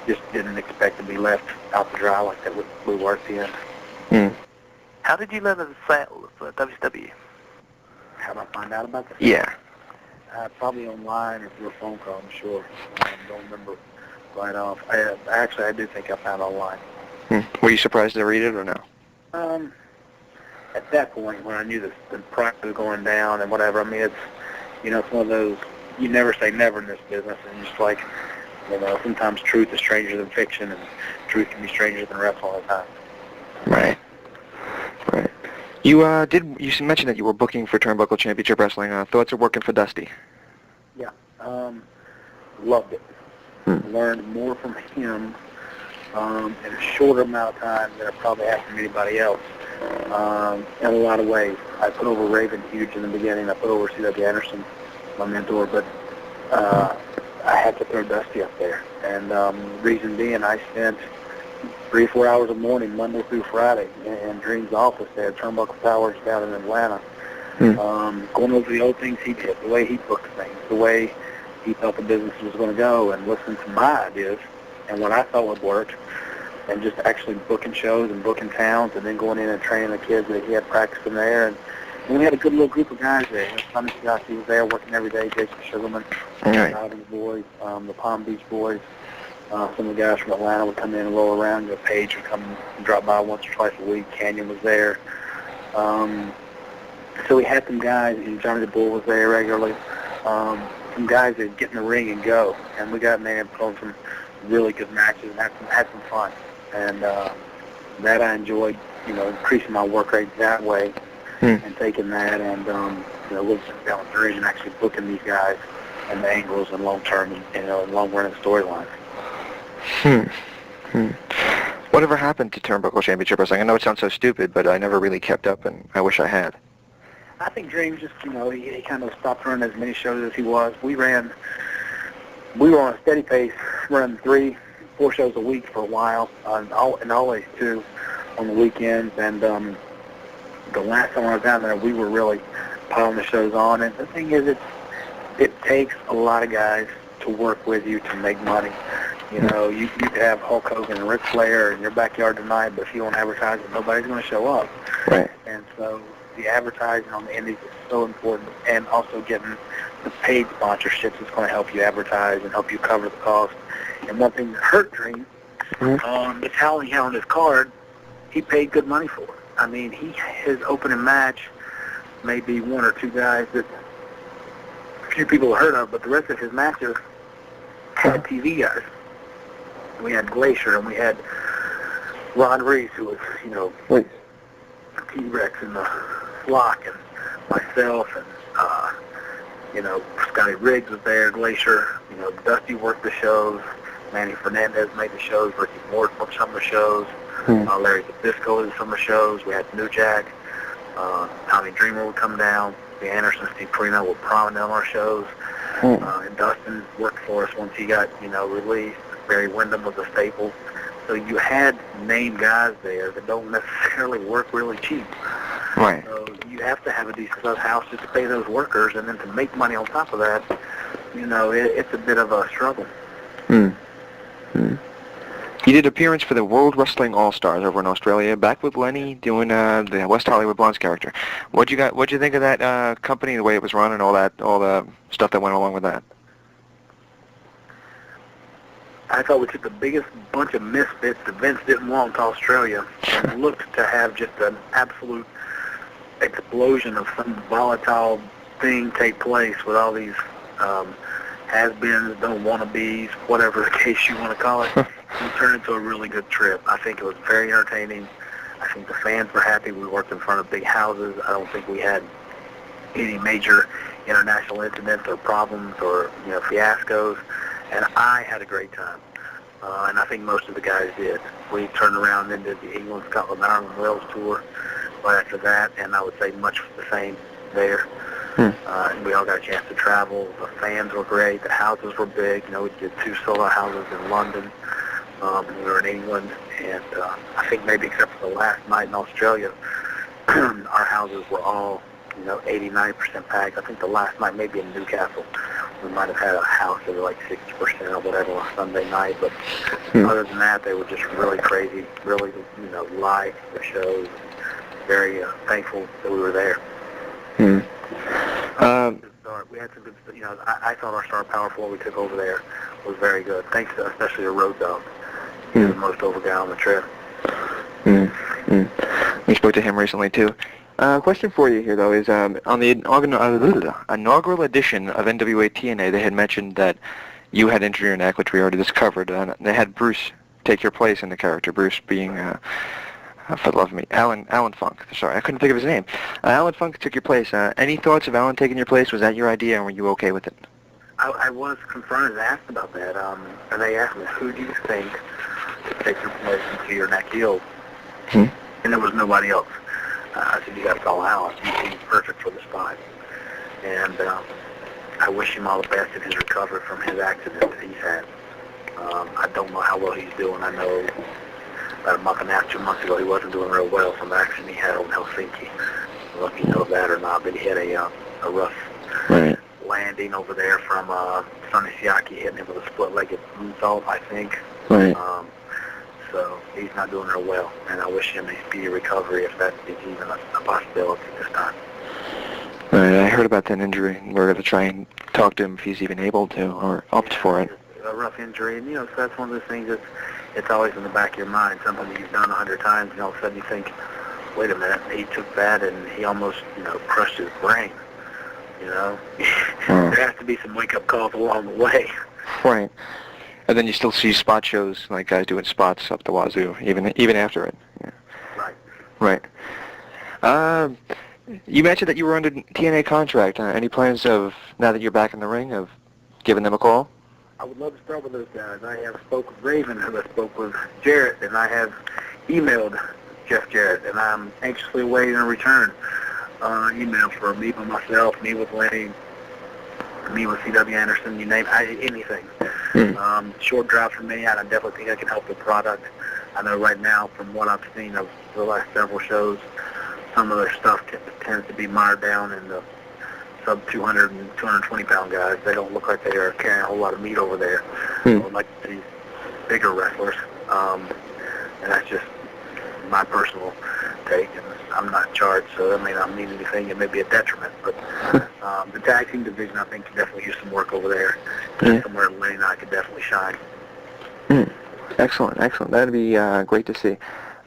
just didn't expect to be left out to dry like that we were at the end. How did you learn of the sale of WCW? How did I find out about this? Yeah. Probably online or through a phone call, I'm sure. I don't remember right off. I do think I found it online. Were you surprised to read it or no? At that point, when I knew the price was going down and whatever, I mean, it's, it's one of those, you never say never in this business, and just like, sometimes truth is stranger than fiction, and truth can be stranger than wrestling all the time. Right. You you mentioned that you were booking for Turnbuckle Championship Wrestling. Thoughts of working for Dusty? Yeah. Loved it. Learned more from him in a shorter amount of time than I probably have from anybody else. In a lot of ways. I put over Raven huge in the beginning. I put over C.W. Anderson, my mentor, but I had to throw Dusty up there. And reason being, I spent 3 or 4 hours a morning, Monday through Friday, in Dream's office there at Turnbuckle Towers down in Atlanta, going over the old things he did, the way he booked things, the way he thought the business was going to go, and listening to my ideas and what I thought would work, and just actually booking shows and booking towns, and then going in and training the kids that he had practicing there. And we had a good little group of guys there. Sonny Scotty was there working every day, Jason Sugarman, Ivan's boys, the Palm Beach boys. Some of the guys from Atlanta would come in and roll around. Paige would come and drop by once or twice a week. Canyon was there. So we had some guys, and Johnny the Bull was there regularly. Some guys that get in the ring and go. And we got in there and put on some really good matches and had some fun. And that I enjoyed, increasing my work rate that way and taking that and, living down the Dream and actually booking these guys and the angles and long-term, and long-running storylines. Whatever happened to Turnbuckle Championship Wrestling? I know it sounds so stupid, but I never really kept up, and I wish I had. I think Dream just, he kind of stopped running as many shows as he was. We were on a steady pace, running 3-4 shows a week for a while, and always 2 on the weekends. And the last time I was down there, we were really piling the shows on. And the thing is, it takes a lot of guys to work with you to make money. You could have Hulk Hogan and Ric Flair in your backyard tonight, but if you don't advertise it, nobody's going to show up. Right. And so the advertising on the indies is so important, and also getting the paid sponsorships is going to help you advertise and help you cover the cost. And one thing that hurt Dream, the talent he had on his card, he paid good money for it. I mean, his opening match may be 1 or 2 guys that few people have heard of, but the rest of his matches had TV guys. We had Glacier, and we had Ron Reese, who was, T-Rex and the Flock, and myself, and, Scotty Riggs was there, Glacier, Dusty worked the shows, Manny Fernandez made the shows, Ricky Morton worked some of the shows, Larry Zbyszko did some of the shows, we had New Jack, Tommy Dreamer would come down, the Anderson, Steve Corino were prominent on our shows, and Dustin worked for us once he got, released. Barry Windham was a staple. So you had named guys there that don't necessarily work really cheap. Right. So you have to have a decent house just to pay those workers, and then to make money on top of that, it's a bit of a struggle. You did appearance for the World Wrestling All-Stars over in Australia, back with Lenny doing the West Hollywood Blondes character. What'd you think of that company, the way it was run, and all the stuff that went along with that? I thought we took the biggest bunch of misfits that Vince didn't want to Australia and looked to have just an absolute explosion of some volatile thing take place with all these has-beens, don't wanna-bees, whatever the case you want to call it. It turned into a really good trip. I think it was very entertaining. I think the fans were happy. We worked in front of big houses. I don't think we had any major international incidents or problems or fiascos. And I had a great time, and I think most of the guys did. We turned around and did the England, Scotland, Ireland, Wales tour right after that, and I would say much the same there. We all got a chance to travel. The fans were great. The houses were big. We did 2 solo houses in London. We were in England, And I think maybe except for the last night in Australia, our houses were all, 80-90% packed. I think the last night maybe in Newcastle, we might have had a house that was like 60% or whatever on Sunday night. But other than that, they were just really crazy, really, liked the shows. Very thankful that we were there. We had some good, I thought our star power floor we took over there was very good. Thanks to especially the Road Dog. He was the most over guy on the trip. We spoke to him recently too. Question for you here though is on the inaugural edition of NWA TNA, they had mentioned that you had injured your neck, which we already discovered, and they had Bruce take your place in the character. Bruce being, for the love of me, Alan Funk. Sorry, I couldn't think of his name. Alan Funk took your place. Any thoughts of Alan taking your place? Was that your idea, and were you okay with it? I was confronted and asked about that, and they asked me, who do you think to take your place until your neck healed? And there was nobody else. I said, you got to call Alan. He seems perfect for the spot. And I wish him all the best in his recovery from his accident that he's had. I don't know how well he's doing. I know about a month and a half, 2 months ago, he wasn't doing real well from the accident he had in Helsinki. I don't know if you know that or not, but he had a rough landing over there from Sonny Siaki hitting him with a split-legged moonsault, I think. So he's not doing real well, and I wish him a speedy recovery if that is even a possibility this time. I heard about that injury. We're going to try and talk to him if he's even able to, or opt for it. A rough injury, and so that's one of those things it's always in the back of your mind. Something that you've done 100 times, and all of a sudden you think, wait a minute, he took that and he almost, crushed his brain. There has to be some wake-up calls along the way. Right. And then you still see spot shows, like guys doing spots up the wazoo, even after it. Yeah. Right. You mentioned that you were under TNA contract. Any plans of, now that you're back in the ring, of giving them a call? I would love to start with those guys. I have spoke with Raven, who I spoke with Jarrett, and I have emailed Jeff Jarrett, and I'm anxiously awaiting a return email for me by myself, me with Lenny, me with C.W. Anderson, you name it, anything. Short drive for me, and I definitely think I can help the product. I know right now, from what I've seen of the last several shows, some of their stuff tends to be mired down in the sub-200 and 220-pound guys. They don't look like they are carrying a whole lot of meat over there. I would like these bigger wrestlers, and that's just my personal take, and I'm not charged, so that may not mean anything. It may be a detriment, but the tag team division, I think, could definitely use some work over there. Somewhere Lenny and I could definitely shine. Excellent. That'd be great to see.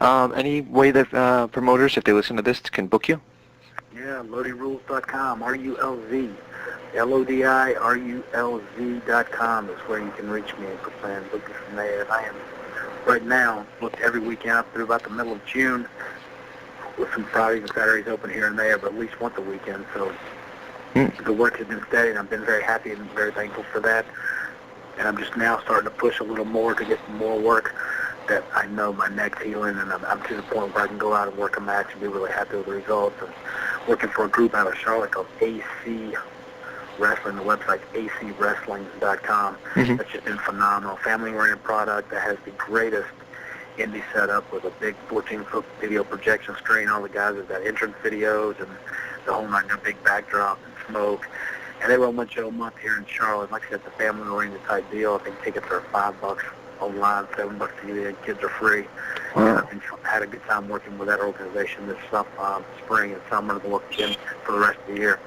Any way that promoters, if they listen to this, can book you? Yeah, LodiRules.com, R-U-L-Z. LODIRULZ.com is where you can reach me and plan booking from there. And I am right now booked every weekend up through about the middle of June, with some Fridays and Saturdays open here and there, but at least once a weekend. So the work has been steady, and I've been very happy and very thankful for that. And I'm just now starting to push a little more to get some more work that I know my neck's healing, and I'm to the point where I can go out and work a match and be really happy with the results. And working for a group out of Charlotte called AC Wrestling. The website's acwrestling.com. That's just been phenomenal. Family-oriented product that has the greatest indie setup with a big 14-foot video projection screen. All the guys have got entrance videos and the whole night, a big backdrop and smoke. And they run one show a month here in Charlotte. Like I said, it's a family-oriented type deal. I think tickets are $5 online, $7 TV, and kids are free. And I've had a good time working with that organization this spring and summer, and work again for the rest of the year.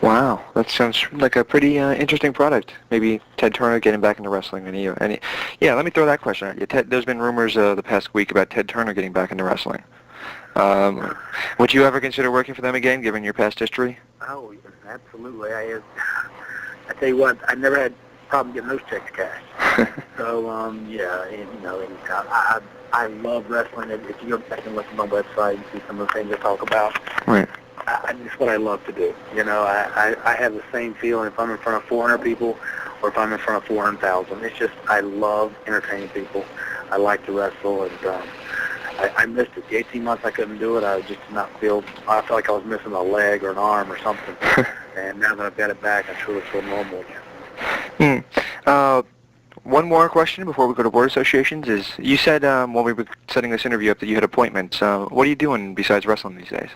Wow, that sounds like a pretty interesting product. Maybe Ted Turner getting back into wrestling. Yeah, let me throw that question at you. There's been rumors the past week about Ted Turner getting back into wrestling. Would you ever consider working for them again, given your past history? Oh, absolutely. I tell you what, I never had a problem getting those checks cashed. So, anytime. I love wrestling. If you go back and look at my website and see some of the things I talk about, right. It's what I love to do. I have the same feeling if I'm in front of 400 people or if I'm in front of 400,000. It's just, I love entertaining people. I like to wrestle, and I missed it. The 18 months I couldn't do it, I just did not feel, I felt like I was missing a leg or an arm or something. And now that I've got it back, I truly feel normal again. one more question before we go to board associations is, you said when we were setting this interview up that you had appointments. What are you doing besides wrestling these days?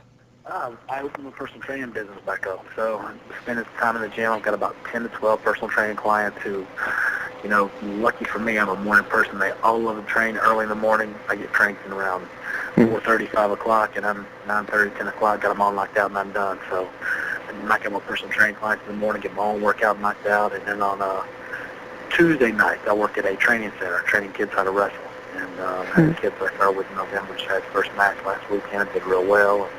I opened a personal training business back up, so I spend time in the gym. I've got about 10 to 12 personal training clients who, you know, lucky for me, I'm a morning person. They all love to train early in the morning. I get cranked in around 4:30, 5 o'clock, and I'm 9:30, 10 o'clock, got them all knocked out, and I'm done. So I knock out my personal training clients in the morning, get my own workout knocked out, and then on Tuesday nights, I work at a training center, training kids how to wrestle. And had the kids I started with in November, which had first match last weekend, did real well.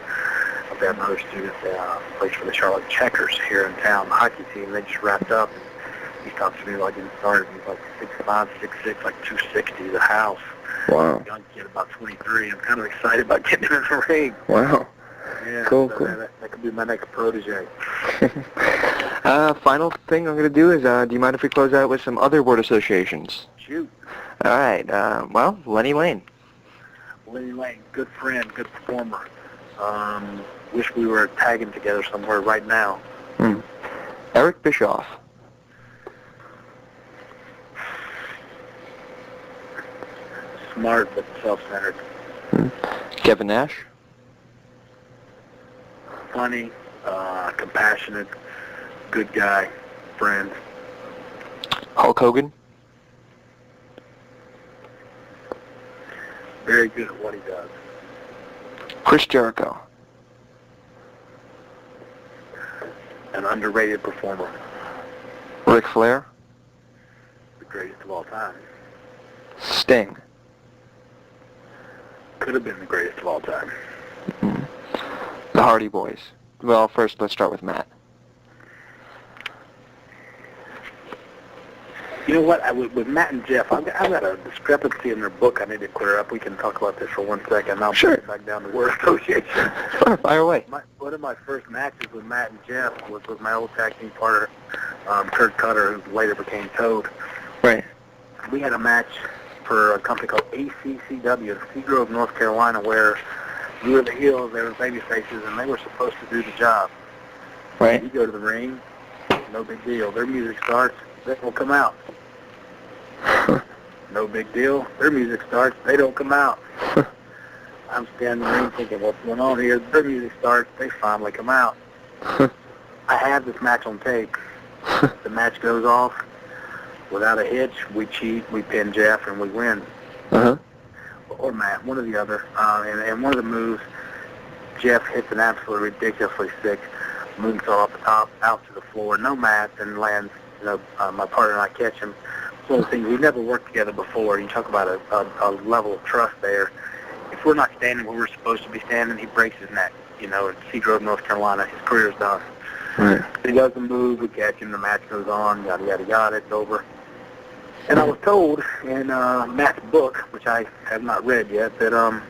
I've got another student that plays for the Charlotte Checkers here in town, the hockey team. They just wrapped up. And he talks to me like getting started. He's like 6'5", 6'6", like 260, the house. Wow. Young kid, about 23. I'm kind of excited about getting him in the ring. Wow. Yeah, cool, so cool. That could be my next protege. Final thing I'm going to do is, do you mind if we close out with some other word associations? Shoot. All right. Well, Lenny Lane. Lenny Lane, good friend, good performer. Wish we were tagging together somewhere right now. Eric Bischoff. Smart but self-centered. Kevin Nash. Funny, compassionate, good guy, friend. Hulk Hogan. Very good at what he does. Chris Jericho. An underrated performer. Ric Flair. The greatest of all time. Sting. Could have been the greatest of all time. The Hardy Boys. Well, first let's start with Matt. You know what? With Matt and Jeff, I've got a discrepancy in their book I need to clear up. We can talk about this for 1 second. I'll Sure. put it back down to word association. Sure, fire away. One of my first matches with Matt and Jeff was with my old tag team partner, Kurt Cutter, who later became Toad. Right. We had a match for a company called ACCW in Seagrove, North Carolina, where we were the heels, they were baby faces, and they were supposed to do the job. Right. You go to the ring, no big deal. Their music starts, they don't come out. No big deal. Their music starts, they don't come out. I'm standing in the ring thinking, what's going on here? Their music starts, they finally come out. I have this match on tape. The match goes off. Without a hitch, we cheat, we pin Jeff, and we win. Or Matt, one or the other. And one of the moves, Jeff hits an absolutely ridiculously sick moonsault off the top, out to the floor, no mats, and lands. You know, my partner and I catch him. It's one of the things, we've never worked together before. You talk about a level of trust there. If we're not standing where we're supposed to be standing, he breaks his neck. You know, in Seagrove, North Carolina, his career's done. Right. He does the move, we catch him, the match goes on, yada, yada, yada, it's over. And I was told in Matt's book, which I have not read yet, that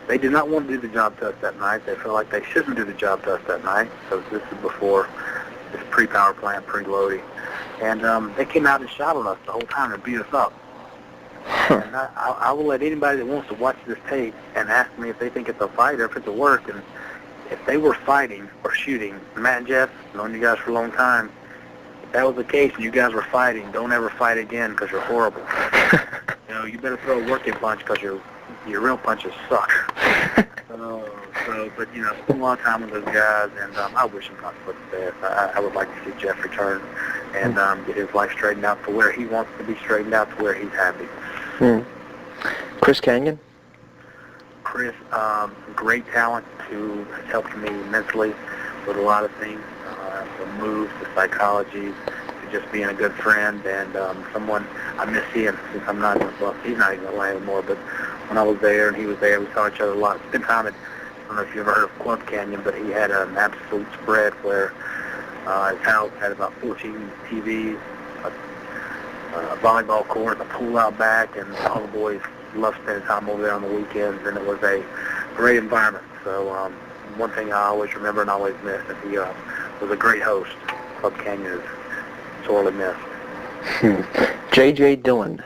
they did not want to do the job to us that night. They felt like they shouldn't do the job to us that night. So this is before this pre-power plant, pre-Lodi. And they came out and shot on us the whole time and beat us up. And I will let anybody that wants to watch this tape and ask me if they think it's a fight or if it's a work. And if they were fighting or shooting, Matt and Jeff, known you guys for a long time, if that was the case and you guys were fighting, don't ever fight again because you're horrible. You know, you better throw a working punch because your real punches suck. But, you know, spent a lot of time with those guys, and I wish him nothing but the best. I would like to see Jeff return and get his life straightened out to where he wants to be straightened out to where he's happy. Chris Kanyon? Chris, great talent who has helped me immensely with a lot of things, the moves, the psychology, to just being a good friend, and someone I miss seeing since I'm not, well, he's not even alive anymore, but when I was there and he was there, we saw each other a lot. Spent time at, I don't know if you've ever heard of Club Canyon, but he had an absolute spread where his house had about 14 TVs, a volleyball court, a pool out back, and all the boys loved spending time over there on the weekends, and it was a great environment. So one thing I always remember and always miss is he was a great host. Club Canyon is sorely missed. J.J. Dillon.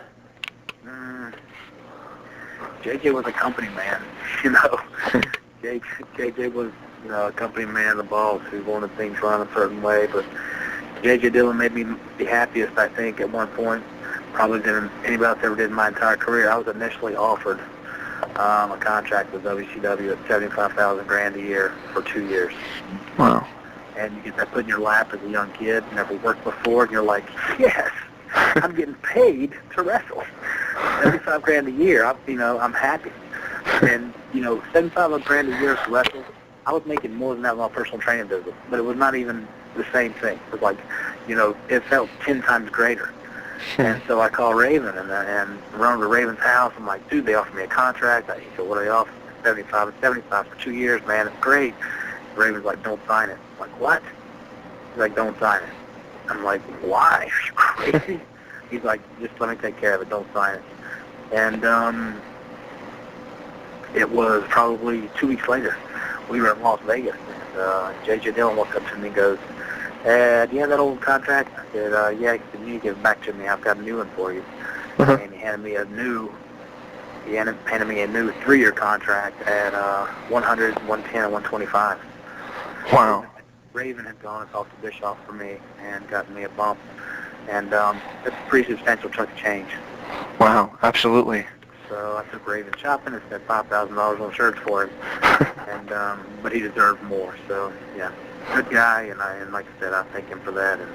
J.J. was a company man, you know. J.J. was, you know, a company man, the boss, who wanted things run a certain way, but J.J. Dillon made me the happiest, I think, at one point. probably than anybody else ever did in my entire career. I was initially offered a contract with WCW at $75,000 a year for 2 years. Wow. And you get that put in your lap as a young kid, never worked before, and you're like, yes, I'm getting paid to wrestle. $75,000 a year, I'm happy. And, $75,000 a year to wrestle, I was making more than that in my personal training business, but it was not even the same thing. It was like, it felt 10 times greater. And so I called Raven and run over to Raven's house. I'm like, dude, they offered me a contract. He said, what are they offering? 75 for 2 years, man. It's great. Raven's like, don't sign it. I'm like, what? He's like, don't sign it. I'm like, why? Are you crazy? He's like, just let me take care of it. Don't sign it. And it was probably 2 weeks later. We were in Las Vegas. And J.J. Dillon walked up to me and goes, do you have that old contract? I said, yeah. He said, you need to give it back to me. I've got a new one for you. And he handed me a new 3-year contract at 100, 110, and 125. Wow. Raven had gone and talked to Bischoff for me and gotten me a bump. And it's a pretty substantial chunk of change. Wow, absolutely. So I took Raven shopping and spent $5,000 on shirts for him. But he deserved more. So, yeah. Good guy, and like I said, I thank him for that, and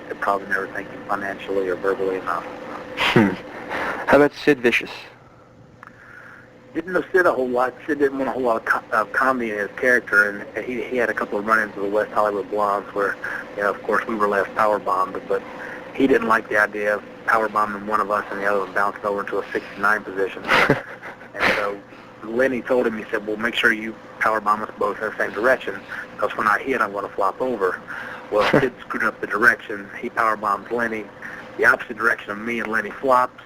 I probably never thank him financially or verbally enough. How about Sid Vicious? Didn't know Sid a whole lot. Sid didn't want a whole lot of comedy in his character, and he had a couple of run-ins with the West Hollywood Blondes where, of course, we were left power-bombed, but he didn't like the idea of power-bombing one of us and the other one bouncing over into a 69 position. And so Lenny told him, he said, well, make sure you powerbomb us both in the same direction, because when I hit, I'm going to flop over. Well, Sid screwed up the direction. He powerbombs Lenny the opposite direction of me, and Lenny flops,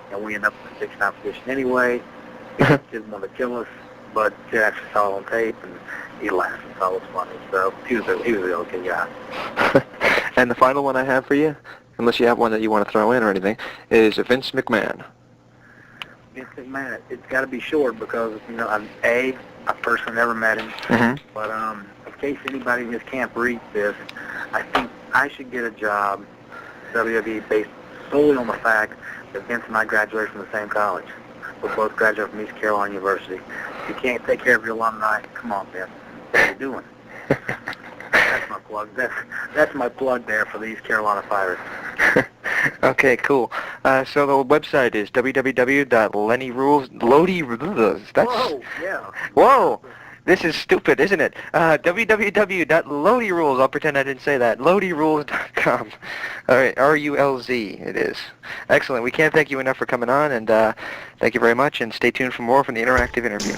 and we end up in the 69 position anyway. He didn't want to kill us, but Sid actually saw it on tape, and he laughed and thought it was funny. So he was a okay guy. And the final one I have for you, unless you have one that you want to throw in or anything, is Vince McMahon. Vince McMahon, it's got to be short because, I personally never met him, but in case anybody in his camp reads this, I think I should get a job WWE based solely on the fact that Vince and I graduated from the same college. We both graduated from East Carolina University. If you can't take care of your alumni, come on, Vince. What are you doing? That's my plug. That's my plug there for the East Carolina Pirates. Okay, cool. So the website is www.lennyrules. Lodi. Whoa, yeah. Whoa. This is stupid, isn't it? www.lodirules. I'll pretend I didn't say that. Lodirules.com. All right, R-U-L-Z it is. Excellent. We can't thank you enough for coming on, and thank you very much, and stay tuned for more from the interactive interview.